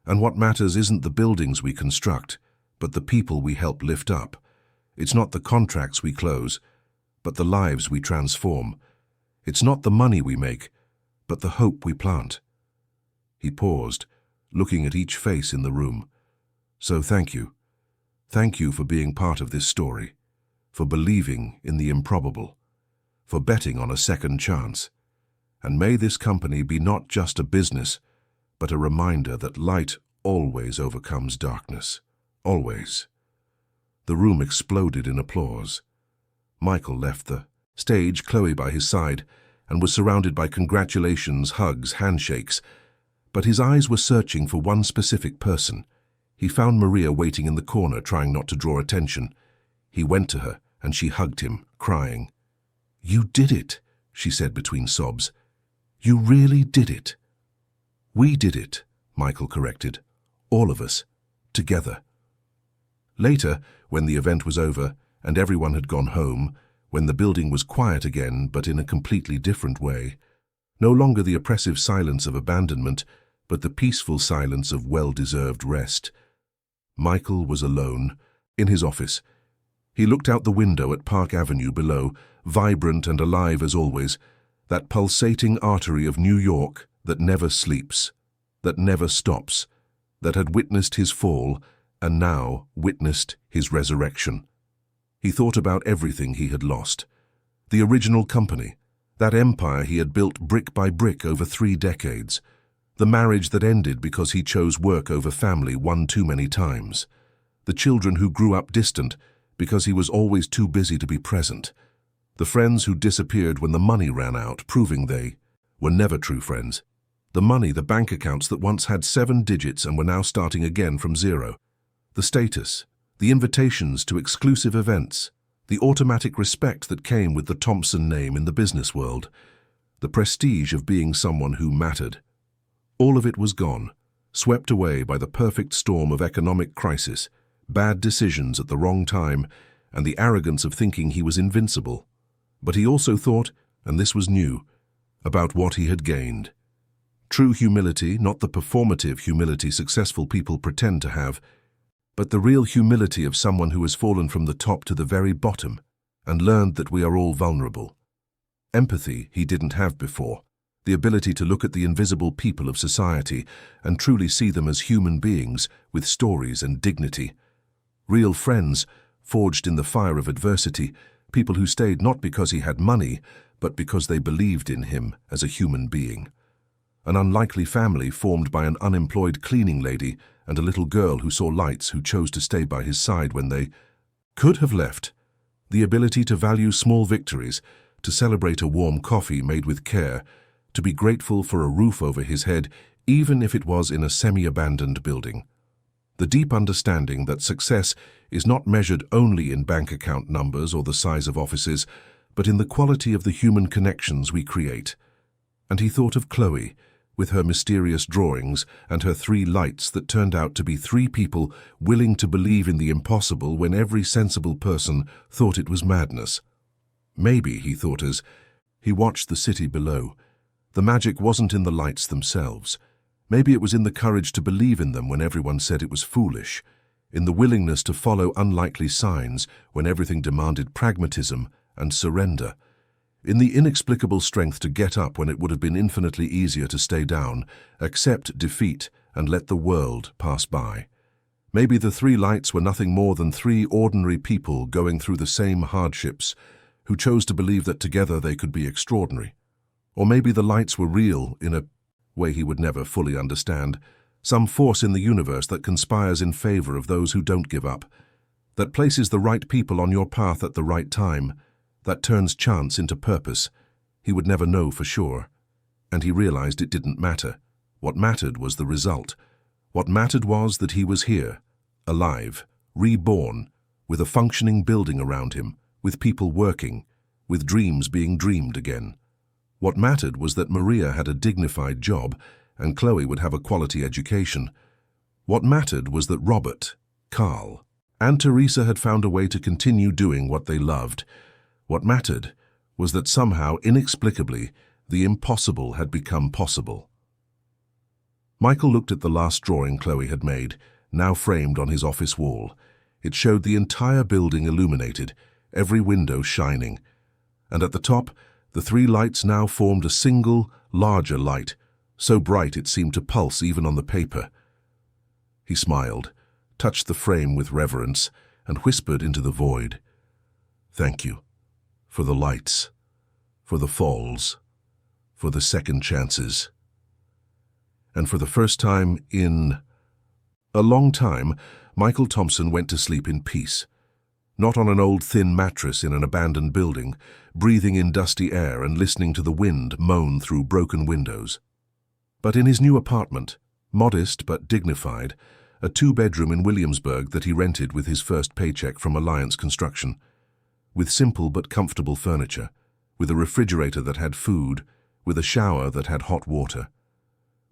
[SPEAKER 1] And what matters isn't the buildings we construct, but the people we help lift up. It's not the contracts we close, but the lives we transform. It's not the money we make, but the hope we plant." He paused, looking at each face in the room. "So thank you. Thank you for being part of this story, for believing in the improbable, for betting on a second chance. And may this company be not just a business, but a reminder that light always overcomes darkness. Always." The room exploded in applause. Michael left the stage, Chloe by his side, and was surrounded by congratulations, hugs, handshakes. But his eyes were searching for one specific person. He found Maria waiting in the corner, trying not to draw attention. He went to her, and she hugged him, crying. "You did it," she said between sobs. "You really did it." "We did it," Michael corrected. "All of us, together." Later, when the event was over and everyone had gone home, when the building was quiet again but in a completely different way, no longer the oppressive silence of abandonment, but the peaceful silence of well-deserved rest, Michael was alone, in his office. He looked out the window at Park Avenue below, vibrant and alive as always, that pulsating artery of New York that never sleeps, that never stops, that had witnessed his fall and now witnessed his resurrection. He thought about everything he had lost. The original company, that empire he had built brick by brick over 3 decades, the marriage that ended because he chose work over family one too many times, the children who grew up distant because he was always too busy to be present, the friends who disappeared when the money ran out, proving they were never true friends, the money, the bank accounts that once had 7 digits and were now starting again from 0, the status, the invitations to exclusive events, the automatic respect that came with the Thompson name in the business world, the prestige of being someone who mattered. All of it was gone, swept away by the perfect storm of economic crisis, bad decisions at the wrong time, and the arrogance of thinking he was invincible. But he also thought, and this was new, about what he had gained. True humility, not the performative humility successful people pretend to have, but the real humility of someone who has fallen from the top to the very bottom and learned that we are all vulnerable. Empathy he didn't have before, the ability to look at the invisible people of society and truly see them as human beings with stories and dignity. Real friends, forged in the fire of adversity, people who stayed not because he had money, but because they believed in him as a human being. An unlikely family formed by an unemployed cleaning lady and a little girl who saw lights who chose to stay by his side when they could have left. The ability to value small victories, to celebrate a warm coffee made with care, to be grateful for a roof over his head, even if it was in a semi-abandoned building. The deep understanding that success is not measured only in bank account numbers or the size of offices, but in the quality of the human connections we create. And he thought of Chloe, with her mysterious drawings and her 3 lights that turned out to be 3 people willing to believe in the impossible when every sensible person thought it was madness. Maybe, he thought as he watched the city below, the magic wasn't in the lights themselves. Maybe it was in the courage to believe in them when everyone said it was foolish, in the willingness to follow unlikely signs when everything demanded pragmatism and surrender, in the inexplicable strength to get up when it would have been infinitely easier to stay down, accept defeat, and let the world pass by. Maybe the 3 lights were nothing more than 3 ordinary people going through the same hardships, who chose to believe that together they could be extraordinary. Or maybe the lights were real in a way he would never fully understand, some force in the universe that conspires in favor of those who don't give up, that places the right people on your path at the right time, that turns chance into purpose. He would never know for sure. And he realized it didn't matter. What mattered was the result. What mattered was that he was here, alive, reborn, with a functioning building around him, with people working, with dreams being dreamed again. What mattered was that Maria had a dignified job and Chloe would have a quality education. What mattered was that Robert, Carl, and Teresa had found a way to continue doing what they loved. What mattered was that somehow, inexplicably, the impossible had become possible. Michael looked at the last drawing Chloe had made, now framed on his office wall. It showed the entire building illuminated, every window shining. And at the top, the 3 lights now formed a single, larger light, so bright it seemed to pulse even on the paper. He smiled, touched the frame with reverence, and whispered into the void, "Thank you. For the lights, for the falls, for the second chances." And for the first time in a long time, Michael Thompson went to sleep in peace. Not on an old thin mattress in an abandoned building, breathing in dusty air and listening to the wind moan through broken windows. But in his new apartment, modest but dignified, a 2-bedroom in Williamsburg that he rented with his first paycheck from Alliance Construction, with simple but comfortable furniture, with a refrigerator that had food, with a shower that had hot water,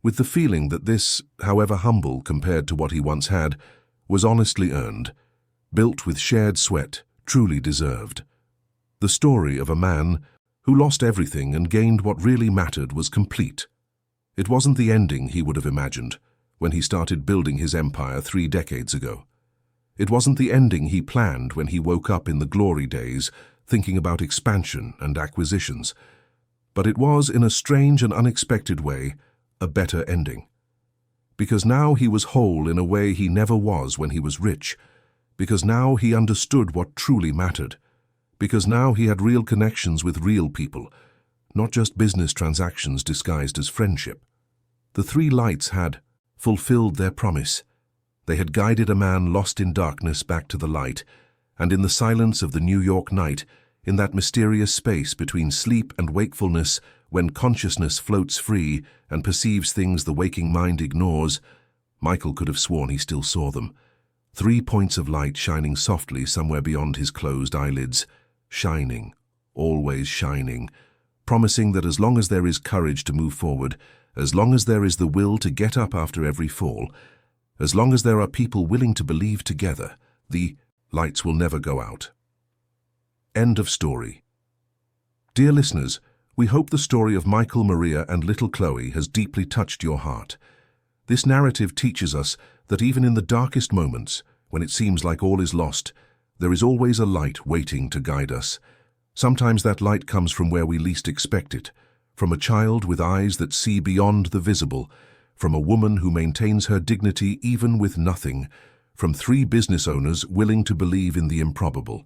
[SPEAKER 1] with the feeling that this, however humble compared to what he once had, was honestly earned, built with shared sweat, truly deserved. The story of a man who lost everything and gained what really mattered was complete. It wasn't the ending he would have imagined when he started building his empire 3 decades ago. It wasn't the ending he planned when he woke up in the glory days thinking about expansion and acquisitions. But it was, in a strange and unexpected way, a better ending. Because now he was whole in a way he never was when he was rich. Because now he understood what truly mattered. Because now he had real connections with real people, not just business transactions disguised as friendship. The 3 lights had fulfilled their promise. They had guided a man lost in darkness back to the light, and in the silence of the New York night, in that mysterious space between sleep and wakefulness, when consciousness floats free and perceives things the waking mind ignores, Michael could have sworn he still saw them. 3 points of light shining softly somewhere beyond his closed eyelids, shining, always shining, promising that as long as there is courage to move forward, as long as there is the will to get up after every fall, as long as there are people willing to believe together, the lights will never go out. End of story. Dear listeners, we hope the story of Michael, Maria, and little Chloe has deeply touched your heart. This narrative teaches us that even in the darkest moments, when it seems like all is lost, there is always a light waiting to guide us. Sometimes that light comes from where we least expect it, From a child with eyes that see beyond the visible, from a woman who maintains her dignity even with nothing, from three business owners willing to believe in the improbable.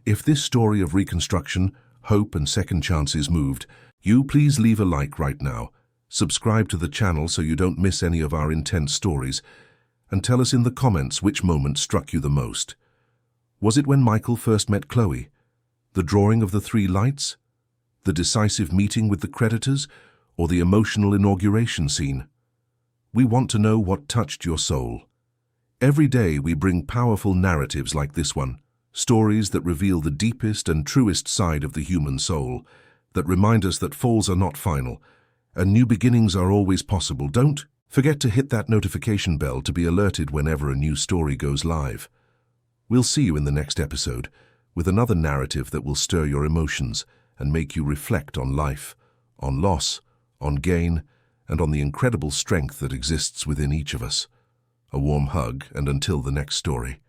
[SPEAKER 1] If this story of reconstruction, hope and second chances moved you, please leave a like right now, subscribe to the channel so you don't miss any of our intense stories, and tell us in the comments which moment struck you the most. Was it when Michael first met Chloe? The drawing of the three lights? The decisive meeting with the creditors? Or the emotional inauguration scene? We want to know what touched your soul. Every day we bring powerful narratives like this one, stories that reveal the deepest and truest side of the human soul, that remind us that falls are not final, and new beginnings are always possible. Don't forget to hit that notification bell to be alerted whenever a new story goes live. We'll see you in the next episode, with another narrative that will stir your emotions and make you reflect on life, on loss, on gain, and on the incredible strength that exists within each of us. A warm hug, and until the next story.